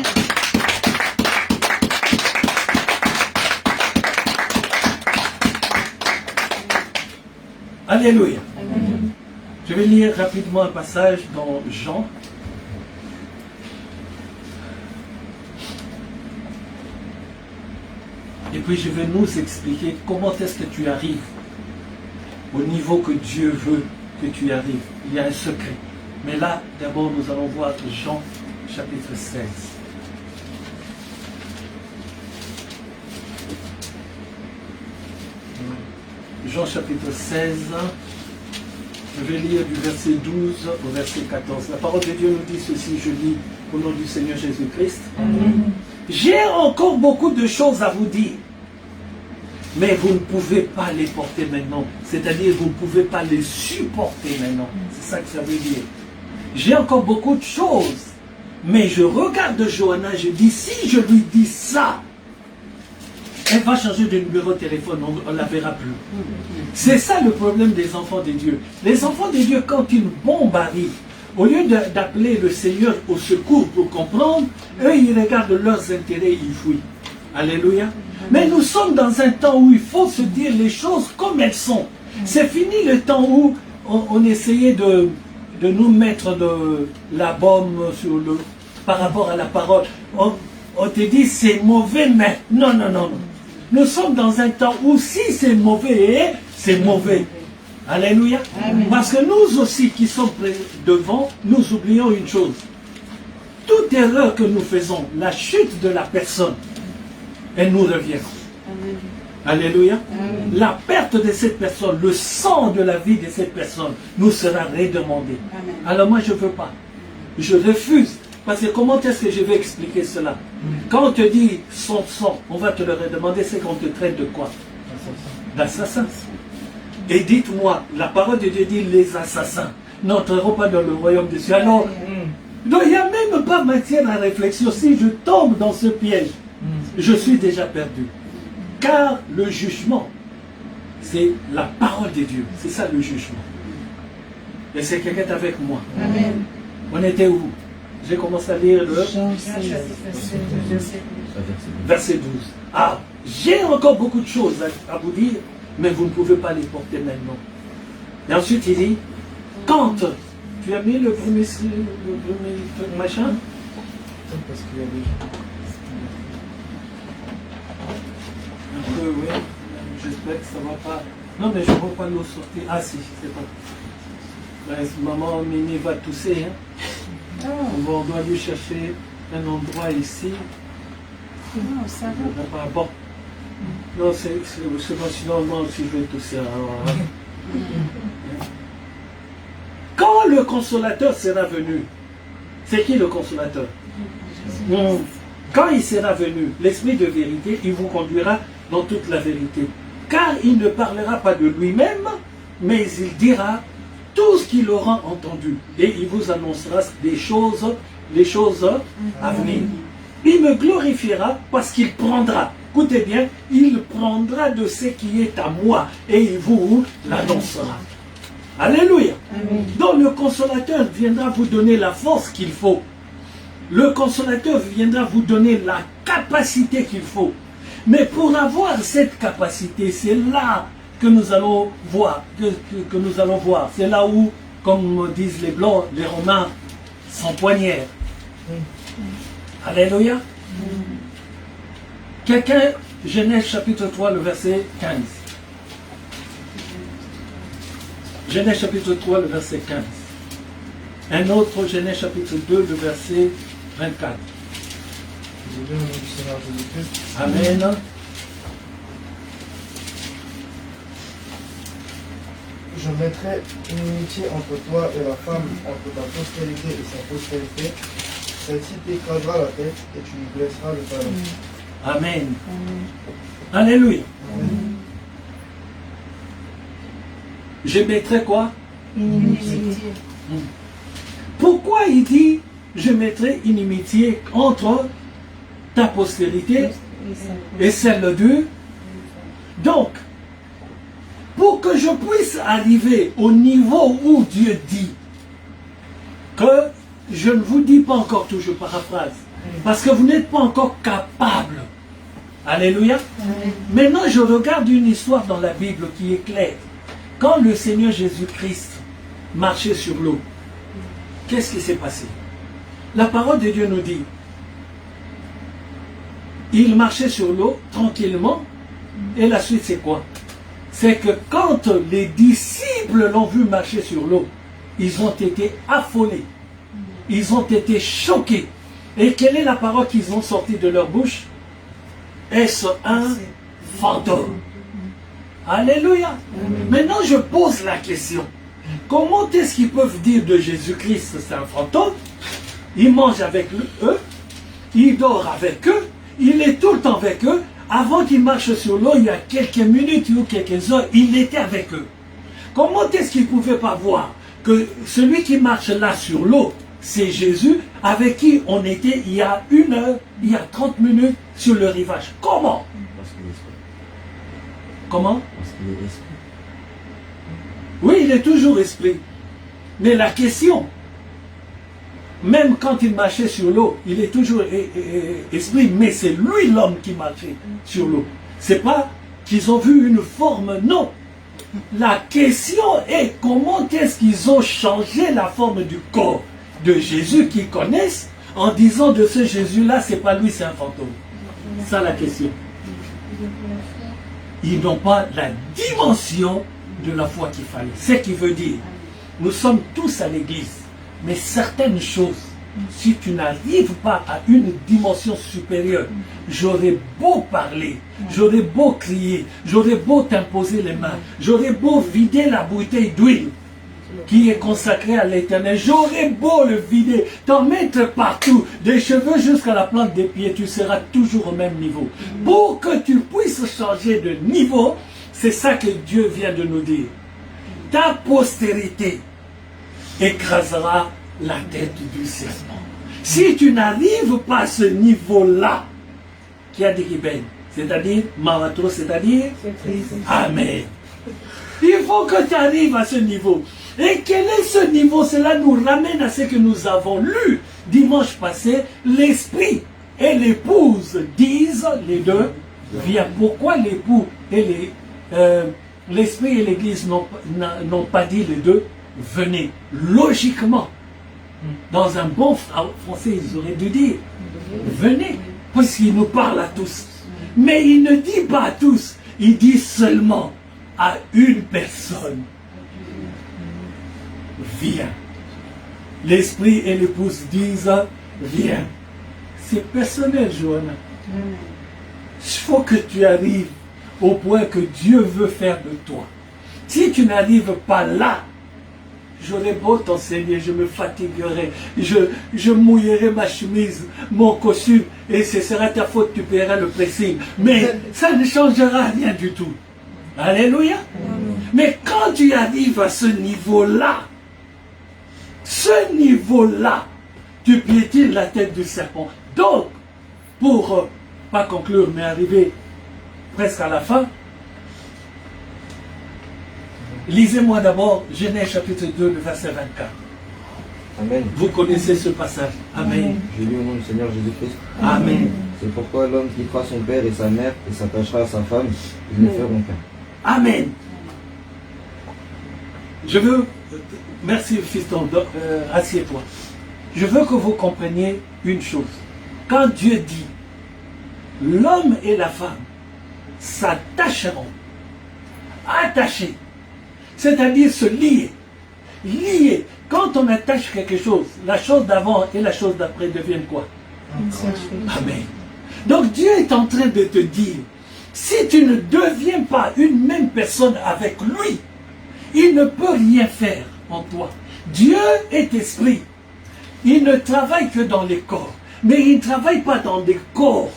Alléluia. Amen. Je vais lire rapidement un passage dans Jean. Et puis je vais nous expliquer comment est-ce que tu arrives au niveau que Dieu veut que tu arrives. Il y a un secret. Mais là, d'abord, nous allons voir Jean chapitre 16. Jean chapitre 16. Je vais lire du verset 12 au verset 14. La parole de Dieu nous dit ceci, je lis au nom du Seigneur Jésus-Christ. J'ai encore beaucoup de choses à vous dire, mais vous ne pouvez pas les porter maintenant. C'est-à-dire, vous ne pouvez pas les supporter maintenant. C'est ça que ça veut dire. J'ai encore beaucoup de choses, mais je regarde Johanna, je dis, si je lui dis ça, elle va changer de numéro de téléphone, on ne la verra plus. C'est ça le problème des enfants de Dieu. Les enfants de Dieu, quand une bombe arrive, au lieu d'appeler le Seigneur au secours pour comprendre, eux, ils regardent leurs intérêts, ils fuient. Alléluia. Mais nous sommes dans un temps où il faut se dire les choses comme elles sont. C'est fini le temps où on essayait de nous mettre de la bombe par rapport à la parole. On te dit c'est mauvais, mais non, non, non, non. Nous sommes dans un temps où si c'est mauvais, c'est mauvais. Alléluia. Amen. Parce que nous aussi qui sommes devant, nous oublions une chose. Toute erreur que nous faisons, la chute de la personne, elle nous revient. Amen. Alléluia. Amen. La perte de cette personne, le sang de la vie de cette personne nous sera redemandé. Amen. Alors moi je ne veux pas. Je refuse Parce que comment est-ce que je vais expliquer cela? Quand on te dit son sang, on va te le redemander, c'est qu'on te traite de quoi? D'assassin. Et dites-moi, la parole de Dieu dit les assassins n'entreront pas dans le royaume des cieux. Alors, donc il n'y a même pas matière à réflexion. Si je tombe dans ce piège, je suis déjà perdu. Car le jugement, c'est la parole de Dieu. C'est ça le jugement. Et c'est quelqu'un avec moi. Amen. On était où? J'ai commencé à lire le verset 12. Ah, j'ai encore beaucoup de choses à vous dire, mais vous ne pouvez pas les porter maintenant. Et ensuite il dit, quand tu as mis le premier machin, Parce qu'il y a des gens. un peu, oui, j'espère que ça ne va pas. Non, mais je ne vois pas l'eau sortir. Ah si, c'est bon. Ben, maman Mini va tousser. Hein. On doit lui chercher un endroit ici. Non, ça va. Bon. Non, c'est pas sinon moi aussi je vais tousser. Alors, hein. Quand le consolateur sera venu, c'est qui le consolateur? Quand il sera venu, l'esprit de vérité, il vous conduira dans toute la vérité. Car il ne parlera pas de lui-même, mais il dira tout ce qu'il aura entendu. Et il vous annoncera les choses à venir. Il me glorifiera parce qu'il prendra, écoutez bien, il prendra de ce qui est à moi et il vous l'annoncera. Alléluia. Amen. Donc le consolateur viendra vous donner la force qu'il faut. Le consolateur viendra vous donner la capacité qu'il faut. Mais pour avoir cette capacité, c'est là que nous allons voir. Que nous allons voir. C'est là où, comme disent les Blancs, les Romains s'empoignèrent. Alléluia. Quelqu'un, Genèse chapitre 3, le verset 15. Genèse chapitre 3, le verset 15. Un autre, Genèse chapitre 2, le verset 24. J'ai bien au nom du Seigneur Jésus-Christ. Amen. Je mettrai une inimitié entre toi et la femme, entre ta postérité et sa postérité. Celle-ci t'écrasera la tête et tu lui blesseras le talon. Amen. Alléluia. Je mettrai quoi? Inimitié. Pourquoi il dit je mettrai inimitié entre ta postérité et celle d'eux? Donc, pour que je puisse arriver au niveau où Dieu dit que je ne vous dis pas encore tout, je paraphrase, parce que vous n'êtes pas encore capable. Alléluia. Maintenant, je regarde une histoire dans la Bible qui est claire. Quand le Seigneur Jésus-Christ marchait sur l'eau, qu'est-ce qui s'est passé? La parole de Dieu nous dit, il marchait sur l'eau tranquillement, et la suite c'est quoi? C'est que quand les disciples l'ont vu marcher sur l'eau, ils ont été affolés, ils ont été choqués. Et quelle est la parole qu'ils ont sortie de leur bouche? Est-ce un fantôme? Alléluia. Maintenant je pose la question. Comment est-ce qu'ils peuvent dire de Jésus-Christ c'est un fantôme? Il mange avec eux, il dort avec eux, il est tout le temps avec eux. Avant qu'il marche sur l'eau, il y a quelques minutes ou quelques heures, il était avec eux. Comment est-ce qu'ils ne pouvaient pas voir que celui qui marche là sur l'eau, c'est Jésus, avec qui on était il y a 1 heure, il y a 30 minutes sur le rivage? Comment? Parce qu'il est esprit. Comment? Parce qu'il est esprit. Oui, il est toujours esprit. Mais la question, même quand il marchait sur l'eau, il est toujours esprit, mais c'est lui l'homme qui marchait sur l'eau. C'est pas qu'ils ont vu une forme, non. La question est comment est-ce qu'ils ont changé la forme du corps de Jésus qu'ils connaissent en disant de ce Jésus-là, c'est pas lui, c'est un fantôme. C'est ça la question. Ils n'ont pas la dimension de la foi qu'il fallait. Ce qui veut dire, nous sommes tous à l'église, mais certaines choses, si tu n'arrives pas à une dimension supérieure, j'aurais beau parler, j'aurais beau crier, j'aurais beau t'imposer les mains, j'aurais beau vider la bouteille d'huile, qui est consacré à l'Éternel. J'aurais beau le vider, t'en mettre partout, des cheveux jusqu'à la plante des pieds, tu seras toujours au même niveau. Pour que tu puisses changer de niveau, c'est ça que Dieu vient de nous dire. Ta postérité écrasera la tête du serpent. Si tu n'arrives pas à ce niveau-là, qui a dit Kiben, c'est-à-dire marathon, c'est-à-dire Amen. Il faut que tu arrives à ce niveau. Et quel est ce niveau? Cela nous ramène à ce que nous avons lu dimanche passé. L'esprit et l'épouse disent, les deux, viens. Pourquoi l'époux et l'esprit et l'église n'ont pas dit les deux, venez? Logiquement, dans un bon français, ils auraient dû dire, venez, puisqu'il nous parle à tous. Mais il ne dit pas à tous, il dit seulement à une personne. Viens. L'esprit et l'épouse disent, viens. C'est personnel, Johanna. Il faut que tu arrives au point que Dieu veut faire de toi. Si tu n'arrives pas là, j'aurais beau t'enseigner, je me fatiguerai, je mouillerai ma chemise, mon costume, et ce sera ta faute, tu paieras le pressing. Mais ça ne changera rien du tout. Alléluia. Mais quand tu arrives à ce niveau-là, tu piétines la tête du serpent. Donc, pour pas conclure, mais arriver presque à la fin, lisez-moi d'abord Genèse chapitre 2, le verset 24. Amen. Vous connaissez ce passage. Amen. Je lis au nom du Seigneur Jésus-Christ. Amen. C'est pourquoi l'homme quittera son père et sa mère et s'attachera à sa femme. Ils ne feront qu'un. Amen. Je veux... Merci, fiston. Assieds-toi. Je veux que vous compreniez une chose. Quand Dieu dit, l'homme et la femme s'attacheront, attachés, c'est-à-dire se lier. Lier. Quand on attache quelque chose, la chose d'avant et la chose d'après deviennent quoi? Amen. Donc Dieu est en train de te dire, si tu ne deviens pas une même personne avec lui, il ne peut rien faire en toi. Dieu est esprit. Il ne travaille que dans les corps. Mais il ne travaille pas dans des corps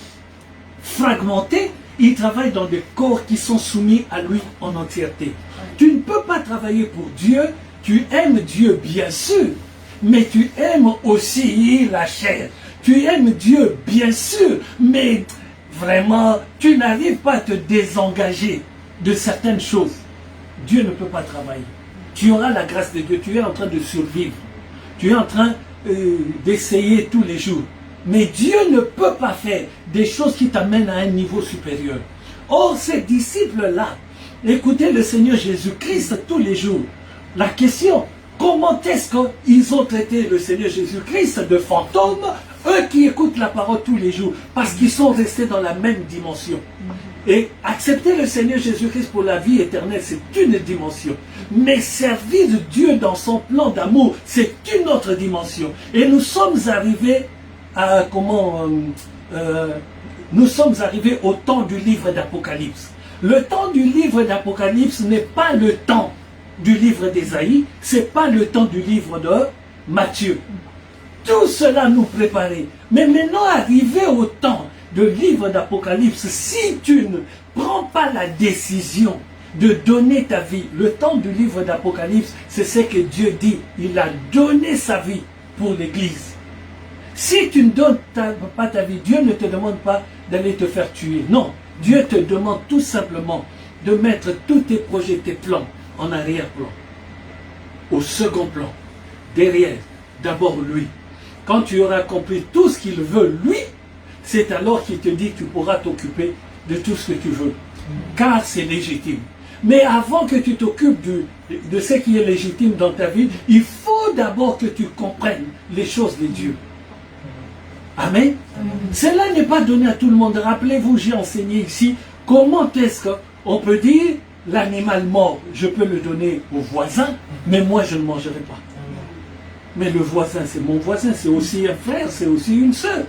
fragmentés, il travaille dans des corps qui sont soumis à lui en entièreté. Tu ne peux pas travailler pour Dieu, tu aimes Dieu bien sûr, mais tu aimes aussi la chair. Tu aimes Dieu bien sûr, mais vraiment, tu n'arrives pas à te désengager de certaines choses. Dieu ne peut pas travailler. Tu auras la grâce de Dieu, tu es en train de survivre. Tu es en train d'essayer tous les jours. Mais Dieu ne peut pas faire des choses qui t'amènent à un niveau supérieur. Or, ces disciples-là, écoutez le Seigneur Jésus-Christ tous les jours. La question, comment est-ce qu'ils ont traité le Seigneur Jésus-Christ de fantôme, eux qui écoutent la parole tous les jours, parce qu'ils sont restés dans la même dimension. Et accepter le Seigneur Jésus-Christ pour la vie éternelle, c'est une dimension. Mais servir Dieu dans son plan d'amour, c'est une autre dimension. Et nous sommes arrivés à nous sommes arrivés au temps du livre d'Apocalypse. Le temps du livre d'Apocalypse n'est pas le temps du livre d'Ésaïe, c'est pas le temps du livre de Matthieu. Tout cela nous préparait. Mais maintenant, arrivé au temps du livre d'Apocalypse, si tu ne prends pas la décision de donner ta vie, le temps du livre d'Apocalypse, c'est ce que Dieu dit. Il a donné sa vie pour l'Église. Si tu ne donnes pas ta vie, Dieu ne te demande pas d'aller te faire tuer. Non, Dieu te demande tout simplement de mettre tous tes projets, tes plans en arrière-plan. Au second plan. Derrière, d'abord lui. Quand tu auras compris tout ce qu'il veut, lui, c'est alors qu'il te dit que tu pourras t'occuper de tout ce que tu veux. Car c'est légitime. Mais avant que tu t'occupes de ce qui est légitime dans ta vie, il faut d'abord que tu comprennes les choses de Dieu. Amen. Cela n'est pas donné à tout le monde. Rappelez-vous, j'ai enseigné ici comment est-ce qu'on peut dire l'animal mort, je peux le donner au voisin, mais moi je ne mangerai pas. Mais le voisin, c'est mon voisin, c'est aussi un frère, c'est aussi une sœur.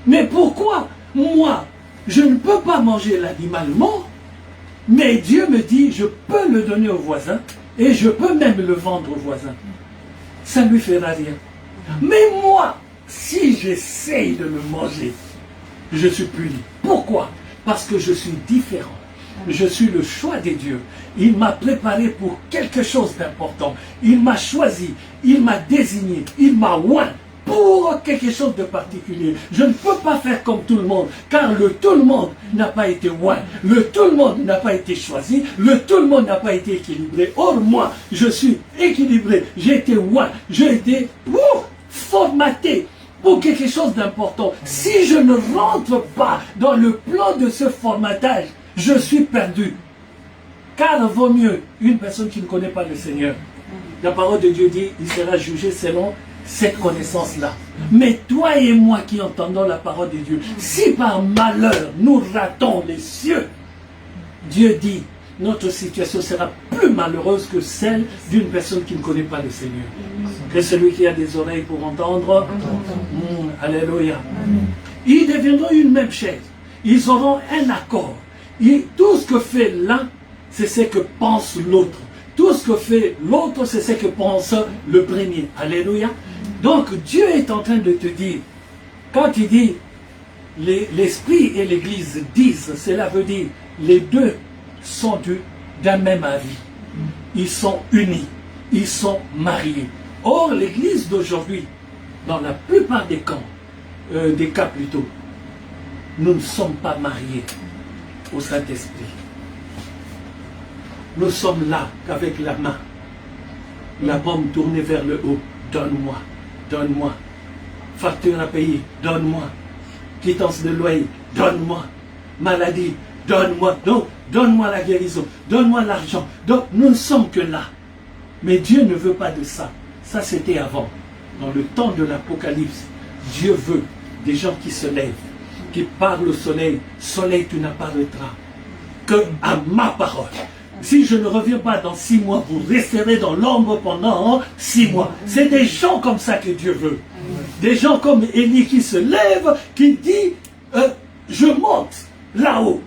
Mais pourquoi moi, je ne peux pas manger l'animal mort, mais Dieu me dit, je peux le donner au voisin, Et je peux même le vendre au voisin. Ça ne lui fera rien. Mais moi, si j'essaye de le manger, je suis puni. Pourquoi? Parce que je suis différent. Je suis le choix de Dieu. Il m'a préparé pour quelque chose d'important. Il m'a choisi, il m'a désigné, il m'a oint pour quelque chose de particulier. Je ne peux pas faire comme tout le monde, car le tout le monde n'a pas été oint. Le tout le monde n'a pas été choisi. Le tout le monde n'a pas été équilibré. Or, moi, je suis équilibré. J'ai été oint. J'ai été formaté pour quelque chose d'important. Si je ne rentre pas dans le plan de ce formatage, je suis perdu. Car vaut mieux une personne qui ne connaît pas le Seigneur. La parole de Dieu dit, il sera jugé selon cette connaissance-là. Mais toi et moi qui entendons la parole de Dieu, si par malheur nous ratons les cieux, Dieu dit, notre situation sera plus malheureuse que celle d'une personne qui ne connaît pas le Seigneur. Que celui qui a des oreilles pour entendre, alléluia. Ils deviendront une même chair. Ils auront un accord. Et tout ce que fait l'un, c'est ce que pense l'autre. Tout ce que fait l'autre, c'est ce que pense le premier. Alléluia. Donc Dieu est en train de te dire, quand il dit l'Esprit et l'Église disent, cela veut dire les deux sont d'un même avis. Ils sont unis. Ils sont mariés. Or, l'Église d'aujourd'hui, dans la plupart des cas plutôt, nous ne sommes pas mariés au Saint-Esprit. Nous sommes là qu'avec la main, la paume tournée vers le haut. Donne-moi, donne-moi. Facture à payer, donne-moi. Quittance de loyer, donne-moi. Maladie, donne-moi. Donc, donne-moi la guérison, donne-moi l'argent. Donc, nous ne sommes que là. Mais Dieu ne veut pas de ça. Ça, c'était avant. Dans le temps de l'Apocalypse, Dieu veut des gens qui se lèvent, qui parlent au soleil. Soleil, tu n'apparaîtras que à ma parole. Si je ne reviens pas dans 6 mois, vous resterez dans l'ombre pendant 6 mois. C'est des gens comme ça que Dieu veut. Des gens comme Élie qui se lève, qui dit, je monte là-haut.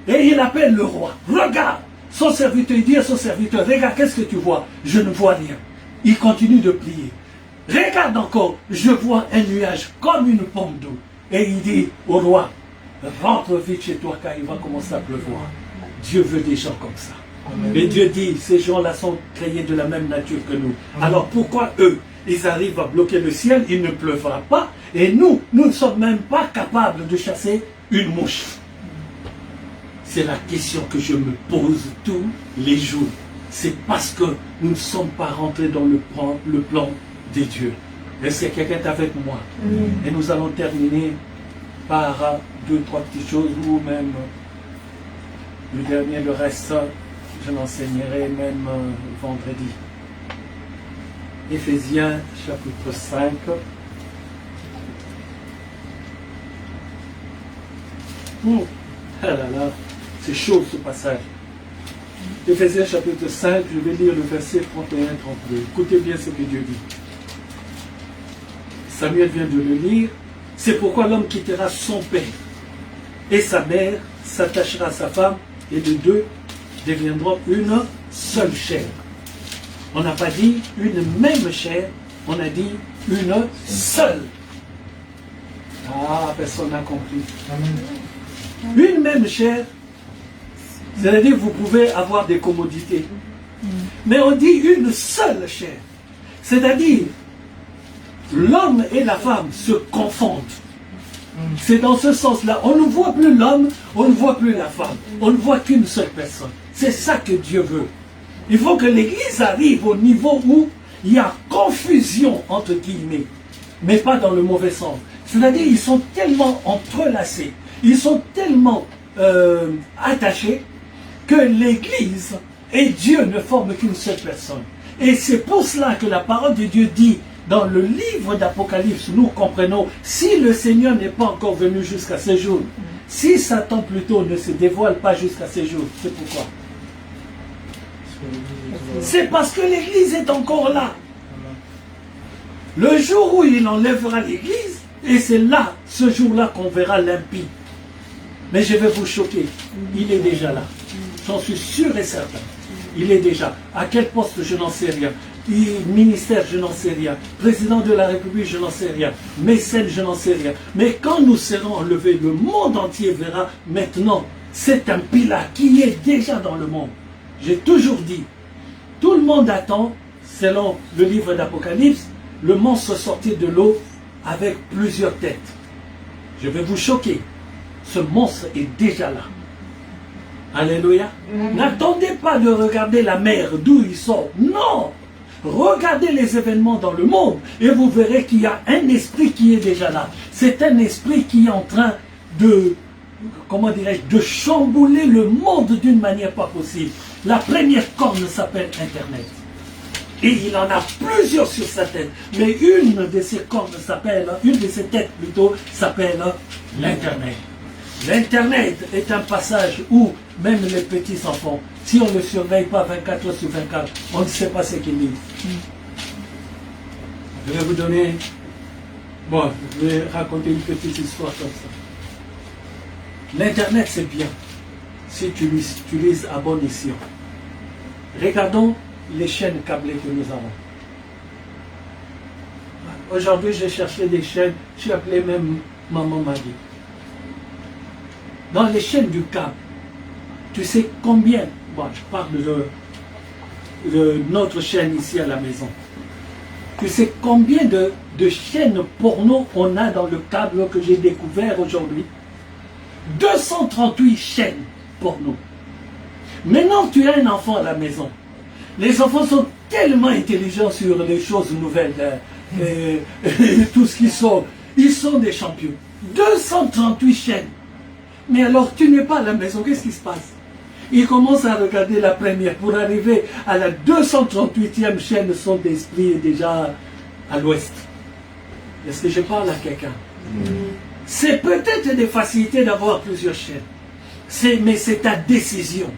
Et il appelle le roi. Regarde, son serviteur, il dit à son serviteur, regarde, qu'est-ce que tu vois? Je ne vois rien. Il continue de prier. Regarde encore, je vois un nuage comme une pomme d'eau. Et il dit au roi, rentre vite chez toi car il va commencer à pleuvoir. Dieu veut des gens comme ça. Amen. Et Dieu dit, ces gens-là sont créés de la même nature que nous. Amen. Alors pourquoi eux, ils arrivent à bloquer le ciel, il ne pleuvra pas, et nous ne sommes même pas capables de chasser une mouche? C'est la question que je me pose tous les jours. C'est parce que nous ne sommes pas rentrés dans le plan de Dieu. Est-ce que quelqu'un est avec moi? Et nous allons terminer par 2, 3 petites choses, ou même le dernier, le reste, je l'enseignerai même vendredi. Éphésiens chapitre 5. Ah là là, c'est chaud ce passage. Éphésiens chapitre 5, je vais lire le verset 31-32. Écoutez bien ce que Dieu dit. Samuel vient de le lire. C'est pourquoi l'homme quittera son père et sa mère, s'attachera à sa femme, et les deux deviendront une seule chair. On n'a pas dit une même chair, on a dit une seule. Ah, personne n'a compris. Une même chair, c'est-à-dire que vous pouvez avoir des commodités. Mais on dit une seule chair. C'est-à-dire, l'homme et la femme se confondent. C'est dans ce sens-là. On ne voit plus l'homme, on ne voit plus la femme. On ne voit qu'une seule personne. C'est ça que Dieu veut. Il faut que l'Église arrive au niveau où il y a confusion, entre guillemets, mais pas dans le mauvais sens. C'est-à-dire ils sont tellement entrelacés, ils sont tellement attachés que l'Église et Dieu ne forment qu'une seule personne. Et c'est pour cela que la parole de Dieu dit dans le livre d'Apocalypse, nous comprenons, si le Seigneur n'est pas encore venu jusqu'à ce jour, si Satan plutôt ne se dévoile pas jusqu'à ce jour, c'est pourquoi? C'est parce que l'Église est encore là. Le jour où il enlèvera l'Église, et c'est là, ce jour-là, qu'on verra l'impie. Mais je vais vous choquer, il est déjà là. J'en suis sûr et certain. il est déjà. À quel poste, je n'en sais rien. Ministère, je n'en sais rien. Président de la République, je n'en sais rien. Mécène, je n'en sais rien. Mais quand nous serons enlevés, le monde entier verra maintenant, c'est un pilat qui est déjà dans le monde. J'ai toujours dit, tout le monde attend, selon le livre d'Apocalypse, le monstre sorti de l'eau avec plusieurs têtes. Je vais vous choquer. Ce monstre est déjà là. Alléluia. N'attendez pas de regarder la mer, d'où il sort. Non. Regardez les événements dans le monde et vous verrez qu'il y a un esprit qui est déjà là. C'est un esprit qui est en train de, comment dirais-je, de chambouler le monde d'une manière pas possible. La première corne s'appelle Internet. Et il en a plusieurs sur sa tête. Mais une de ces cornes s'appelle, une de ses têtes plutôt, s'appelle l'Internet. L'Internet est un passage où même les petits enfants, si on ne le surveille pas 24 heures sur 24, on ne sait pas ce qu'ils lisent. Je vais vous donner, bon, je vais raconter une petite histoire comme ça. L'Internet c'est bien, si tu l'utilises à bon escient. Regardons les chaînes câblées que nous avons. Aujourd'hui, j'ai cherché des chaînes, j'ai appelé même Maman Maggie. Dans les chaînes du câble, tu sais combien, bon, je parle de notre chaîne ici à la maison, tu sais combien de chaînes porno on a dans le câble que j'ai découvert aujourd'hui? 238 chaînes porno. Maintenant, tu as un enfant à la maison. Les enfants sont tellement intelligents sur les choses nouvelles, tout ce qui sort. Ils sont des champions. 238 chaînes. Mais alors, tu n'es pas à la maison, qu'est-ce qui se passe? Ils commencent à regarder la première. Pour arriver à la 238e chaîne, son esprit est déjà à l'ouest. Est-ce que je parle à quelqu'un? C'est peut-être des facilités d'avoir plusieurs chaînes. Mais c'est ta décision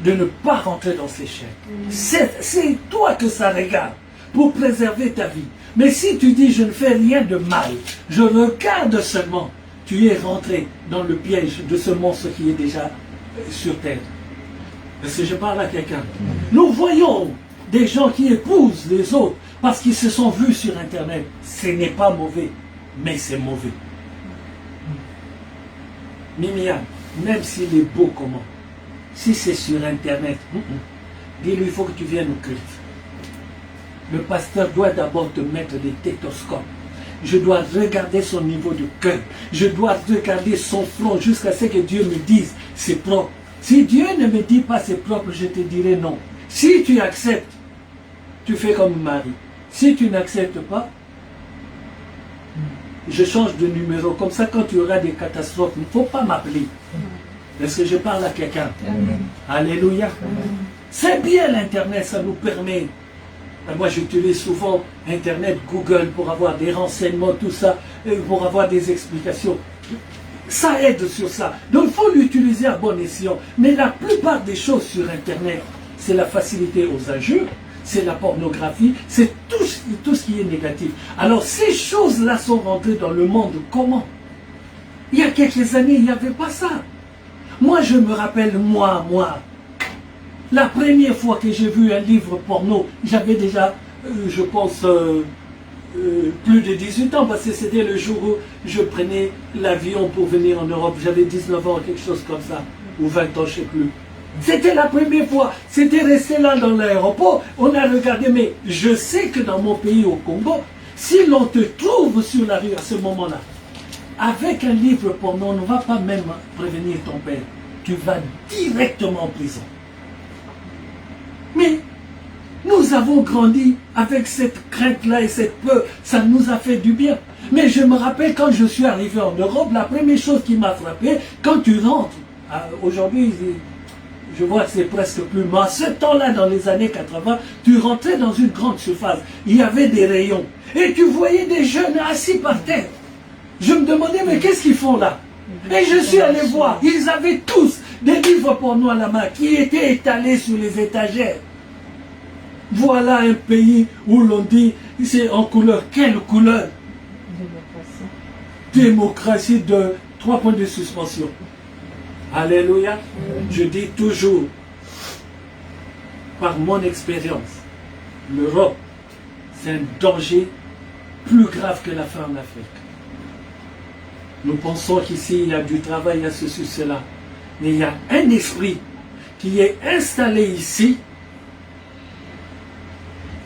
de ne pas rentrer dans ces chaînes. C'est toi que ça regarde pour préserver ta vie. Mais si tu dis je ne fais rien de mal, je regarde seulement, tu es rentré dans le piège de ce monstre qui est déjà sur terre. Est-ce que je parle à quelqu'un? Nous voyons des gens qui épousent les autres parce qu'ils se sont vus sur Internet. Ce n'est pas mauvais, mais c'est mauvais. Mimiam, même s'il est beau comment, si c'est sur Internet, dis-lui, il faut que tu viennes au culte. Le pasteur doit d'abord te mettre des stéthoscopes. Je dois regarder son niveau de cœur. Je dois regarder son front jusqu'à ce que Dieu me dise c'est propre. Si Dieu ne me dit pas c'est propre, je te dirai non. Si tu acceptes, tu fais comme Marie. Si tu n'acceptes pas, je change de numéro. Comme ça, quand tu auras des catastrophes, il ne faut pas m'appeler. Est-ce que je parle à quelqu'un? Alléluia. C'est bien l'Internet, ça nous permet. Moi, j'utilise souvent Internet, Google pour avoir des renseignements, tout ça, pour avoir des explications. Ça aide sur ça. Donc, il faut l'utiliser à bon escient. Mais la plupart des choses sur Internet, c'est la facilité aux injures, c'est la pornographie, c'est tout ce qui est négatif. Alors, ces choses-là sont rentrées dans le monde. Comment? Il y a quelques années, il n'y avait pas ça. Moi, je me rappelle, moi, la première fois que j'ai vu un livre porno, j'avais déjà, je pense, plus de 18 ans, parce que c'était le jour où je prenais l'avion pour venir en Europe. J'avais 19 ans, quelque chose comme ça, ou 20 ans, je ne sais plus. C'était la première fois, c'était resté là dans l'aéroport, on a regardé, mais je sais que dans mon pays, au Congo, si l'on te trouve sur la rue à ce moment-là, avec un livre porno, on ne va pas même prévenir ton père. Tu vas directement en prison. Mais nous avons grandi avec cette crainte-là et cette peur. Ça nous a fait du bien. Mais je me rappelle quand je suis arrivé en Europe, la première chose qui m'a frappé, quand tu rentres, aujourd'hui, je vois que c'est presque plus. Mais à ce temps-là, dans les années 80, tu rentrais dans une grande surface. Il y avait des rayons. Et tu voyais des jeunes assis par terre. Je me demandais, mais qu'est-ce qu'ils font là? Et je suis allé voir. Ils avaient tous des livres porno à la main qui étaient étalés sur les étagères. Voilà un pays où l'on dit, c'est en couleur. Quelle couleur? Démocratie de 3 points de suspension. Alléluia. Je dis toujours, par mon expérience, l'Europe, c'est un danger plus grave que la faim en Afrique. Nous pensons qu'ici, il y a du travail, il y a ceci, cela. Mais il y a un esprit qui est installé ici.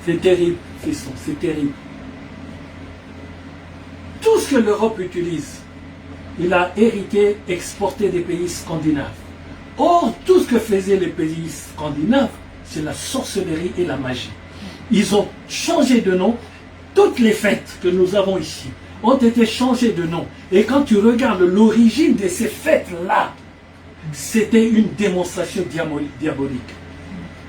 C'est terrible, fiston, c'est terrible. Tout ce que l'Europe utilise, il a hérité, exporté des pays scandinaves. Or, tout ce que faisaient les pays scandinaves, c'est la sorcellerie et la magie. Ils ont changé de nom. Toutes les fêtes que nous avons ici ont été changées de nom. Et quand tu regardes l'origine de ces fêtes-là, c'était une démonstration diabolique.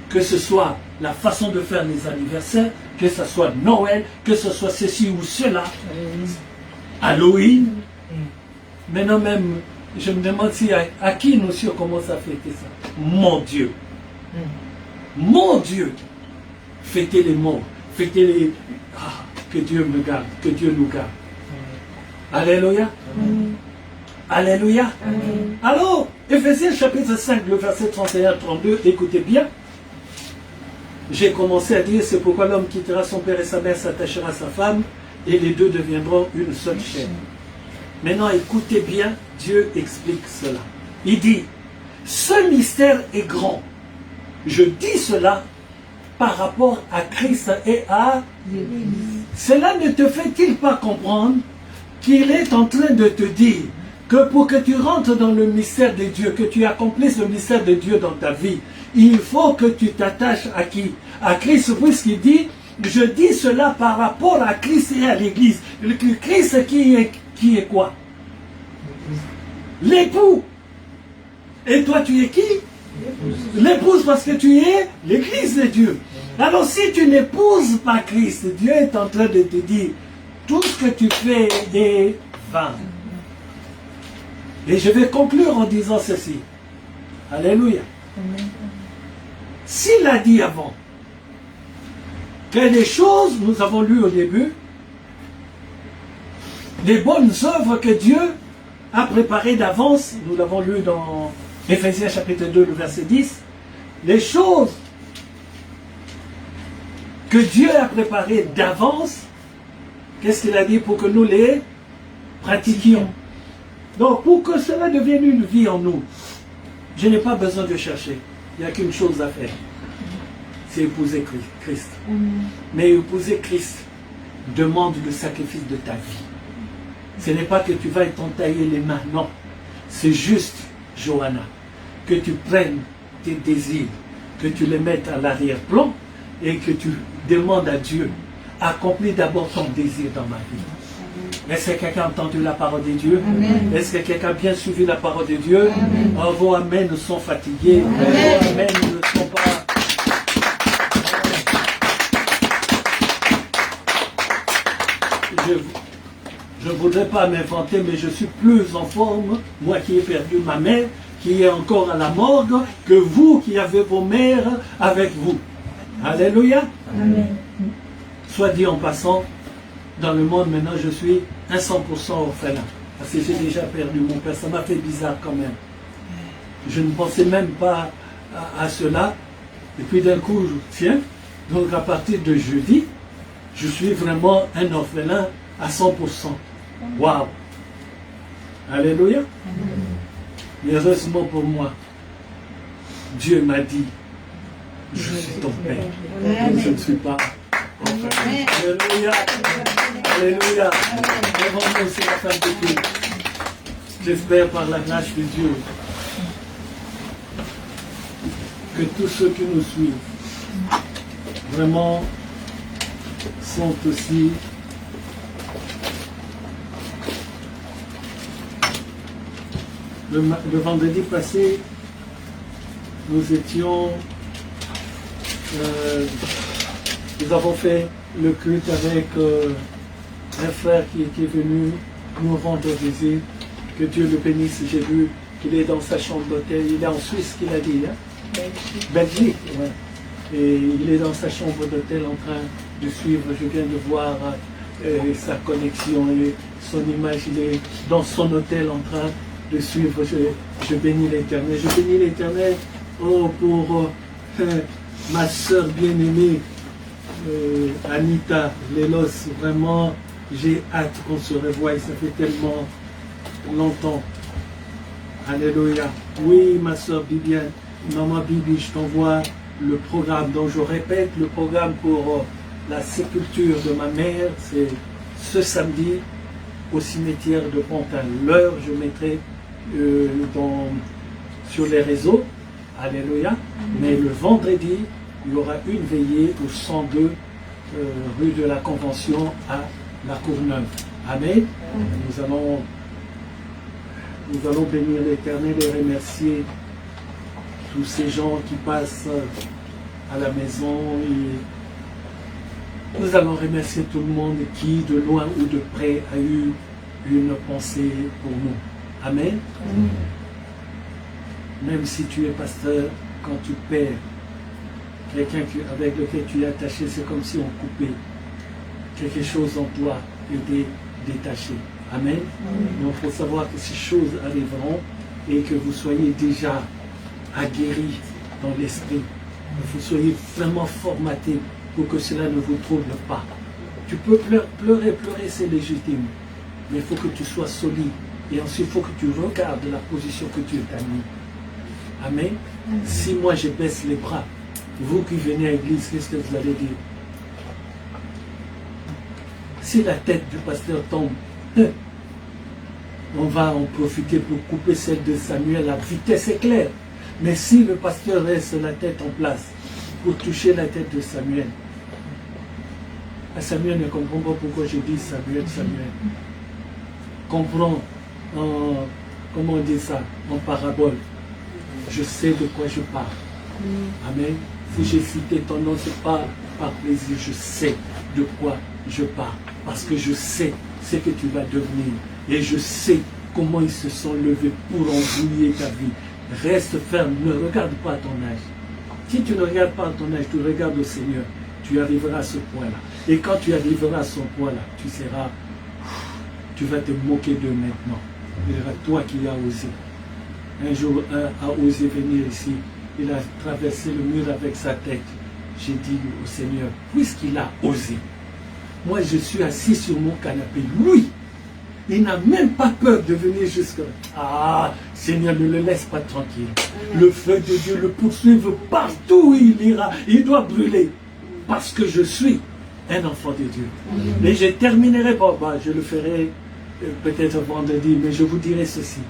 Que ce soit la façon de faire les anniversaires, que ce soit Noël, que ce soit ceci ou cela, Halloween. Maintenant même, je me demande si à qui nous aussi on commence à fêter ça. Mon Dieu. Mon Dieu. Fêter les morts. Fêter les... Ah, que Dieu me garde. Que Dieu nous garde. Alléluia. Alléluia. Alors, Éphésiens chapitre 5, le verset 31-32, écoutez bien. J'ai commencé à dire, c'est pourquoi l'homme quittera son père et sa mère, s'attachera à sa femme, et les deux deviendront une seule chair. Maintenant, écoutez bien, Dieu explique cela. Il dit, ce mystère est grand. Je dis cela par rapport à Christ et à l'Église. Cela ne te fait-il pas comprendre qu'il est en train de te dire que pour que tu rentres dans le mystère de Dieu, que tu accomplisses le mystère de Dieu dans ta vie, il faut que tu t'attaches à qui? À Christ, puisqu'il dit, je dis cela par rapport à Christ et à l'Église. Le Christ qui est quoi? L'époux. Et toi tu es qui? L'épouse, parce que tu es l'Église de Dieu. Alors si tu n'épouses pas Christ, Dieu est en train de te dire, tout ce que tu fais est vain. Et je vais conclure en disant ceci. Alléluia. S'il a dit avant que les choses, nous avons lu au début, les bonnes œuvres que Dieu a préparées d'avance, nous l'avons lu dans Éphésiens chapitre 2, le verset 10, les choses que Dieu a préparées d'avance, qu'est-ce qu'il a dit pour que nous les pratiquions? Donc, pour que cela devienne une vie en nous, je n'ai pas besoin de chercher. Il n'y a qu'une chose à faire. C'est épouser Christ. Mais épouser Christ demande le sacrifice de ta vie. Ce n'est pas que tu vas t'entailler les mains, non. C'est juste, Johanna, que tu prennes tes désirs, que tu les mettes à l'arrière-plan et que tu demandes à Dieu, accomplis d'abord ton désir dans ma vie. Est-ce que quelqu'un a entendu la parole de Dieu? Est-ce que quelqu'un a bien suivi la parole de Dieu? Vos amen ne sont fatigués. Vos amen ne sont pas... Je ne voudrais pas m'inventer, mais je suis plus en forme, moi qui ai perdu ma mère, qui est encore à la morgue, que vous qui avez vos mères avec vous. Alléluia. Amen. Soit dit en passant, dans le monde maintenant, je suis à 100% orphelin. Parce que j'ai déjà perdu mon père. Ça m'a fait bizarre quand même. Je ne pensais même pas à cela. Et puis d'un coup, tiens, donc à partir de jeudi, je suis vraiment un orphelin à 100%. Waouh! Alléluia! Mais heureusement pour moi, Dieu m'a dit, je suis ton père. Je ne suis pas orphelin. Alléluia! Alléluia! Devant nous, c'est la femme de Dieu. J'espère par la grâce de Dieu que tous ceux qui nous suivent vraiment sont aussi le vendredi passé, nous avons fait le culte avec un frère qui est venu nous rendre visite. Que Dieu le bénisse. J'ai vu qu'il est dans sa chambre d'hôtel. Il est en Suisse, qu'il a dit, hein? Belgique. Ouais. Et il est dans sa chambre d'hôtel en train de suivre. Je viens de voir sa connexion et son image. Il est dans son hôtel en train de suivre. Je bénis l'Éternel. Je bénis l'Éternel pour ma sœur bien-aimée, Anita Lélos, vraiment, j'ai hâte qu'on se revoie, ça fait tellement longtemps. Alléluia. Oui, ma sœur Bibiane, maman Bibi, je t'envoie le programme. Donc je répète, le programme pour la sépulture de ma mère, c'est ce samedi au cimetière de Pantin. L'heure, je mettrai sur les réseaux. Alléluia. Mais le vendredi, il y aura une veillée au 102 rue de la Convention à la Courneuve. Amen. Nous allons bénir l'Éternel et remercier tous ces gens qui passent à la maison. Et nous allons remercier tout le monde qui, de loin ou de près, a eu une pensée pour nous. Amen. Même si tu es pasteur, quand tu perds quelqu'un avec lequel tu es attaché, c'est comme si on coupait quelque chose en toi et détaché. Amen. Donc il faut savoir que ces choses arriveront et que vous soyez déjà aguerris dans l'esprit. Il faut que vous soyez vraiment formatés pour que cela ne vous trouble pas. Tu peux pleurer, c'est légitime. Mais il faut que tu sois solide. Et ensuite, il faut que tu regardes la position que Dieu t'a mis. Amen. Si moi je baisse les bras, vous qui venez à l'église, qu'est-ce que vous allez dire? Si la tête du pasteur tombe, on va en profiter pour couper celle de Samuel à vitesse éclair. Mais si le pasteur reste la tête en place pour toucher la tête de Samuel, Samuel ne comprend pas pourquoi je dis Samuel. Comprends comment on dit ça, en parabole. Je sais de quoi je parle. Amen. Si j'ai cité ton nom, ce n'est pas par plaisir, je sais de quoi je parle. Parce que je sais ce que tu vas devenir. Et je sais comment ils se sont levés pour embrouiller ta vie. Reste ferme, ne regarde pas à ton âge. Si tu ne regardes pas à ton âge, tu regardes au Seigneur, tu arriveras à ce point-là. Et quand tu arriveras à ce point-là, tu vas te moquer d'eux maintenant. Il y aura toi qui as osé. Un jour, un a osé venir ici. Il a traversé le mur avec sa tête. J'ai dit au Seigneur, puisqu'il a osé, moi je suis assis sur mon canapé. Lui, il n'a même pas peur de venir jusque-là. Ah, Seigneur, ne le laisse pas tranquille. Le feu de Dieu le poursuive partout où il ira. Il doit brûler. Parce que je suis un enfant de Dieu. Mais je terminerai pas. Je le ferai peut-être vendredi, mais je vous dirai ceci.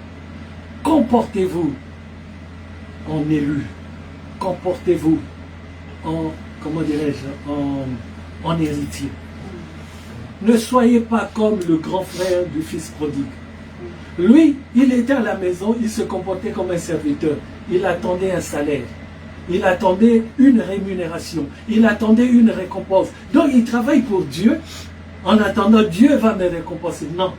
Comportez-vous en élu. Comportez-vous en, comment dirais-je, en héritier. Ne soyez pas comme le grand frère du fils prodigue. Lui, il était à la maison, il se comportait comme un serviteur. Il attendait un salaire. Il attendait une rémunération. Il attendait une récompense. Donc il travaille pour Dieu. En attendant, Dieu va me récompenser. Non.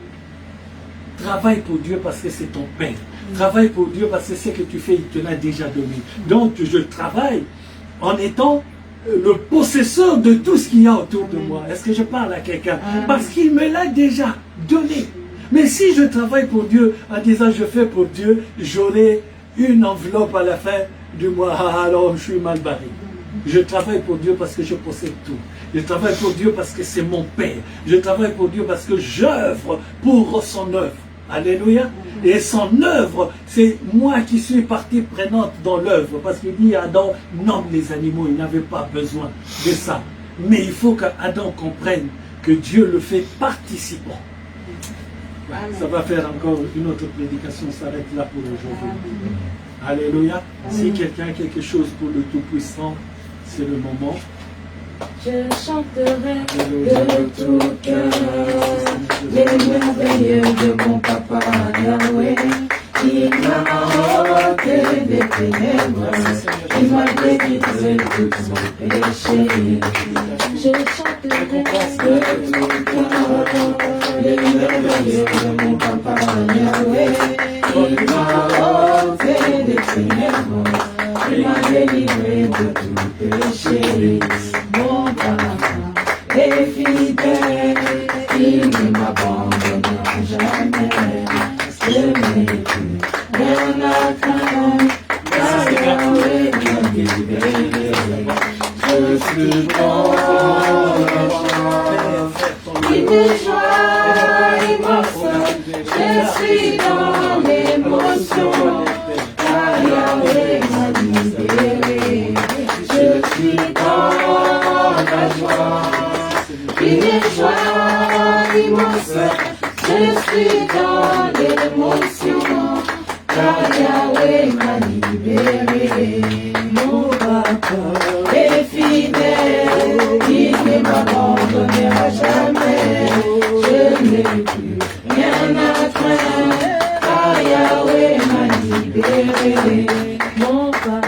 Travaille pour Dieu parce que c'est ton Père. Travaille pour Dieu parce que ce que tu fais, il te l'a déjà donné. Donc je travaille en étant le possesseur de tout ce qu'il y a autour de moi. Est-ce que je parle à quelqu'un? Parce qu'il me l'a déjà donné. Mais si je travaille pour Dieu en disant je fais pour Dieu, j'aurai une enveloppe à la fin du mois. Alors je suis mal barré. Je travaille pour Dieu parce que je possède tout. Je travaille pour Dieu parce que c'est mon Père. Je travaille pour Dieu parce que j'œuvre pour son œuvre. Alléluia. Et son œuvre, c'est moi qui suis partie prenante dans l'œuvre. Parce qu'il dit Adam nomme les animaux, il n'avait pas besoin de ça. Mais il faut qu'Adam comprenne que Dieu le fait participant. Ça va faire encore une autre prédication, ça s'arrête là pour aujourd'hui. Alléluia. Si quelqu'un a quelque chose pour le Tout-Puissant, c'est le moment. Je chanterai de tout cœur les merveilles de mon papa Yahweh, qui m'a ôté des ténèbres, qui m'a délivré de son péché. Je chanterai de tout cœur les merveilles de mon papa Yahweh, qui m'a ôté des ténèbres, qui m'a délivré de tout péché. Mon papa est fidèle, il ne m'abandonnera jamais. Je n'ai plus rien à craindre, car Yahweh m'a libéré. que dans la joie. Une joie immense, je suis dans l'émotion, car Yahweh m'a libéré. Je suis dans la joie. Une joie immense, je suis dans l'émotion, car Yahweh m'a libéré. Mon papa est fidèle, il ne m'abandonnera jamais. Je n'ai plus rien à craindre, car Yahweh m'a libéré. Mon papa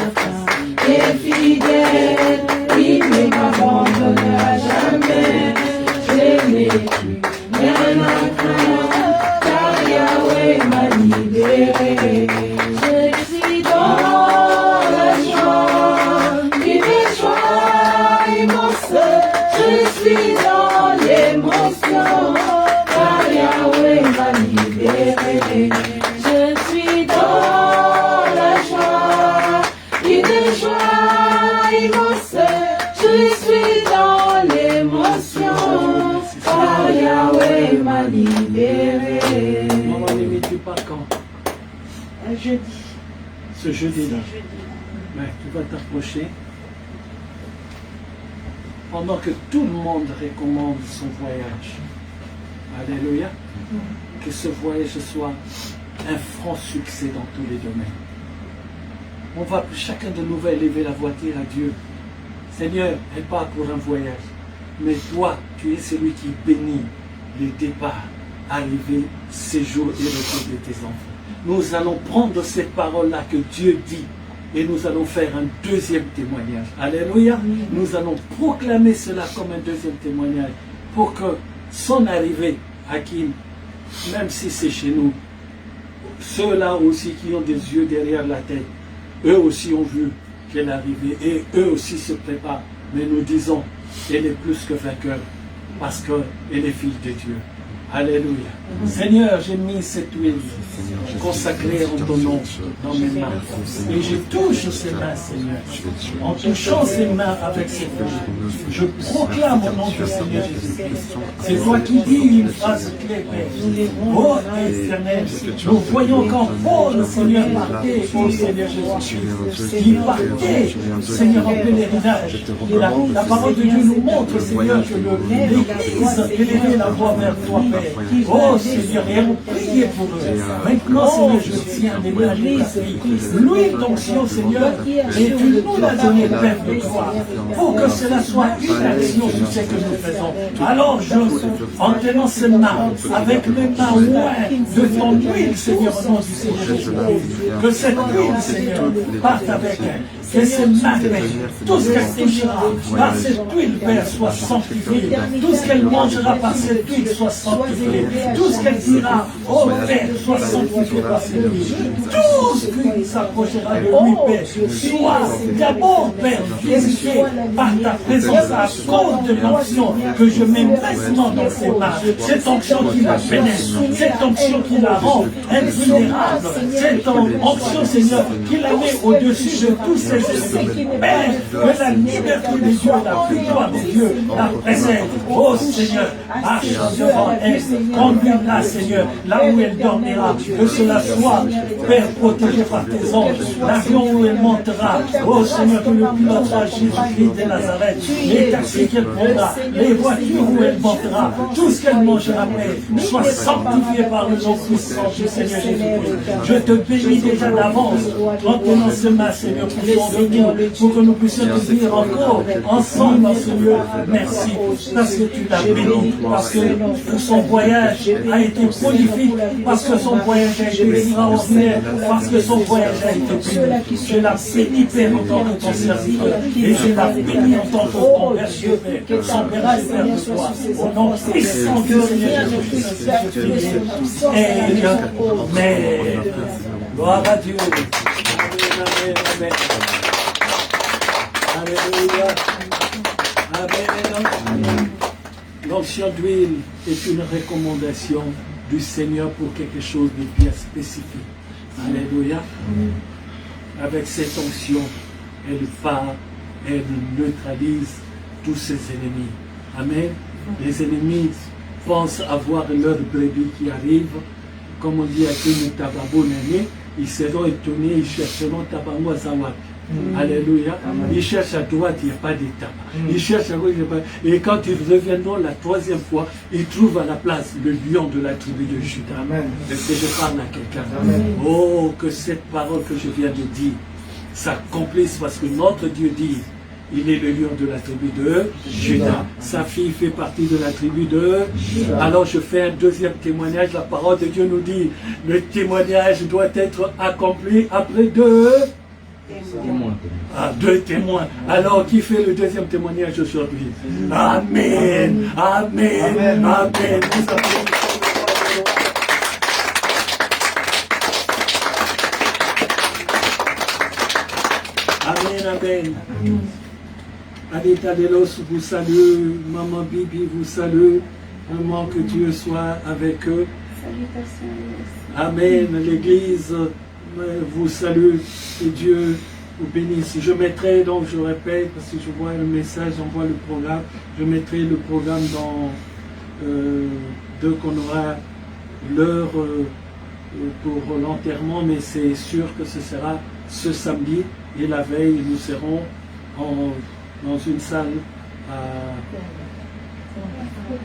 est fidèle, il ne m'abandonnera jamais. Je n'ai plus rien à craindre, car Yahweh m'a libéré. Je suis dans la joie, une joie immense. Je suis dans l'émotion, car Yahweh m'a libéré. Je suis dans la joie, une joie immense. Je suis dans l'émotion, car Yahweh m'a libéré. Maman, tu pars quand? Un jeudi. Ce jeudi-là. Ouais, tu vas t'approcher. Pendant que tout le monde recommande son voyage. Alléluia. Que ce voyage soit un franc succès dans tous les domaines. On va chacun de nous va élever la voiture à Dieu. Seigneur, elle part pour un voyage. Mais toi, tu es celui qui bénit les départs, arrivées, séjours et retour de tes enfants. Nous allons prendre ces paroles-là que Dieu dit et nous allons faire un deuxième témoignage. Alléluia. Nous allons proclamer cela comme un deuxième témoignage pour que son arrivée à qui, même si c'est chez nous, ceux-là aussi qui ont des yeux derrière la tête, eux aussi ont vu qu'elle est arrivée et eux aussi se préparent. Mais nous disons, elle est plus que vainqueur parce qu'elle est fille de Dieu. Alléluia. Seigneur, j'ai mis cette huile consacrée en ton nom dans mes mains. Et je touche ces mains, Seigneur. En touchant ces mains avec cette huile, je proclame au nom du Seigneur Jésus-Christ. C'est toi qui dis une phrase clé, Père. Oh éternel, nous voyons quand Paul, Seigneur, partait, oh Seigneur Jésus-Christ. Il partait, Seigneur, en pèlerinage. Et la parole de Dieu nous montre, Seigneur, que l'Église élevait la voix vers toi, Père. Oh Seigneur, et on priait pour eux. Maintenant, Seigneur, je tiens les mains de ta fille. L'huile d'onction, Seigneur, et tu nous l'as donné, Père de gloire, pour que cela soit une action sur ce que nous faisons. Alors, en tenant ces mains, avec mes mains loin de ton huile, Seigneur, au nom du Seigneur Jésus, que cette huile, Seigneur, parte avec elle. Que ces mains, Père, tout ce qu'elle touchera par cette huile, Père, soit sanctifié. Tout ce qu'elle mangera par cette huile soit sanctifié. Tout ce qu'elle dira, oh Père, soit sanctifié par cette huile. Tout ce qui s'approchera de lui, Père, soit d'abord, Père, visité par ta présence à cause de l'onction que je mets maintenant dans ses mains. Cette onction qui la pénètre, cette onction qui la rend invulnérable, cette onction, Seigneur, qui la met au-dessus de tous ces esprits. Père, que la liberté de Dieu, la victoire de Dieu, la précède. Oh Seigneur, marche devant elle, conduis-la, Seigneur, là où elle dormira, que cela soit, Père, protégé par tes anges, l'avion où elle montera, oh Seigneur, que le pilotera Jésus-Christ de Nazareth, les taxis qu'elle prendra, les voitures où elle montera, tout ce qu'elle mangera, Père, soit sanctifié par le nom puissant du Seigneur Jésus-Christ. Je te bénis déjà d'avance, en tenant ce main, Seigneur, pour que nous puissions te dire encore, ensemble dans ce lieu, merci, parce que tu l'as béni, parce que son voyage a été prolifique, parce que son voyage a été extraordinaire, parce que son voyage a été béni. Je la bénis, Père, en tant que ton serviteur, et je la bénis en tant que ton berger, Père, son berger, Père de toi, au nom puissant du Seigneur Jésus-Christ. Amen. Gloire à Dieu. Amen, amen. Alléluia. Amen. L'onction d'huile est une recommandation du Seigneur pour quelque chose de bien spécifique. Alléluia. Avec cette onction, elle part, elle neutralise tous ses ennemis. Amen. Les ennemis pensent avoir leur brebis qui arrive. Comme on dit à Kenya Tababo Nene, ils seront étonnés, ils chercheront Tabango à Zawat. Alléluia. Ils cherchent à droite, il n'y a pas d'étape. Ils cherchent à gauche, il n'y a pas. Et quand ils reviendront la troisième fois, ils trouvent à la place le lion de la tribu de Juda. Amen. Est-ce que je parle à quelqu'un? Amen. Oh, que cette parole que je viens de dire s'accomplisse parce que notre Dieu dit, il est le lion de la tribu de Juda. Sa fille fait partie de la tribu de Juda. Alors je fais un deuxième témoignage. La parole de Dieu nous dit, le témoignage doit être accompli après deux témoins. Alors, qui fait le deuxième témoignage aujourd'hui? Amen. Amen. Amen. Amen. Amen. Amen. Anita Delos vous salue. Maman Bibi vous salue. Maman, que Dieu soit avec eux. Amen. L'église vous salue. Que Dieu vous bénisse. Je mettrai, donc je répète, parce que je vois le message, on voit le programme, je mettrai le programme dans dès qu'on aura l'heure pour l'enterrement, mais c'est sûr que ce sera ce samedi et la veille, nous serons dans une salle.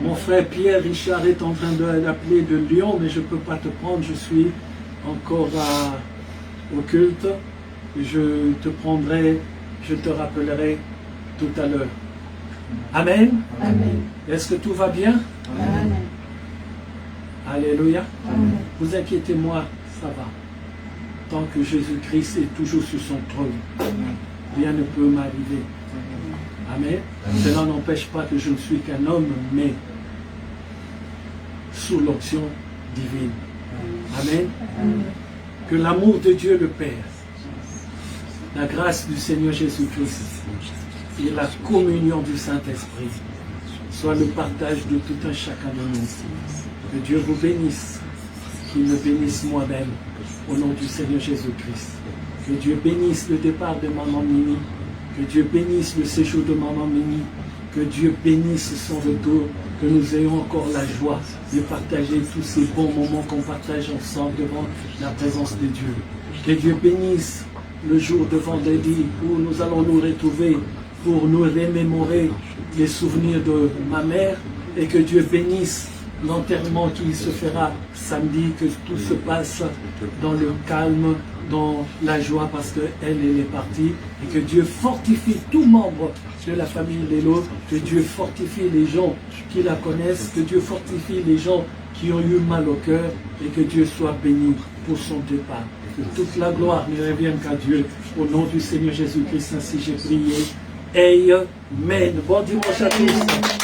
Mon frère Pierre Richard est en train d'appeler de Lyon, mais je ne peux pas te prendre, je suis encore au culte. Je te prendrai, je te rappellerai tout à l'heure. Amen. Amen. Est-ce que tout va bien? Amen. Alléluia. Amen. Vous inquiétez-moi, ça va. Tant que Jésus-Christ est toujours sur son trône, rien ne peut m'arriver. Amen. Cela n'empêche pas que je ne suis qu'un homme, mais sous l'onction divine. Amen. Amen. Que l'amour de Dieu le Père, la grâce du Seigneur Jésus-Christ et la communion du Saint-Esprit soit le partage de tout un chacun de nous. Que Dieu vous bénisse, qu'il me bénisse moi-même au nom du Seigneur Jésus-Christ. Que Dieu bénisse le départ de Maman Mimi, que Dieu bénisse le séjour de Maman Mimi, que Dieu bénisse son retour, que nous ayons encore la joie de partager tous ces bons moments qu'on partage ensemble devant la présence de Dieu. Que Dieu bénisse le jour de vendredi où nous allons nous retrouver pour nous remémorer les souvenirs de ma mère et que Dieu bénisse l'enterrement qui se fera samedi, que tout se passe dans le calme, dans la joie parce qu'elle est partie et que Dieu fortifie tout membre de la famille Lelo, que Dieu fortifie les gens qui la connaissent, que Dieu fortifie les gens qui ont eu mal au cœur et que Dieu soit béni pour son départ. Que toute la gloire ne revienne qu'à Dieu. Au nom du Seigneur Jésus-Christ, ainsi j'ai prié. Amen. Bon dimanche à tous.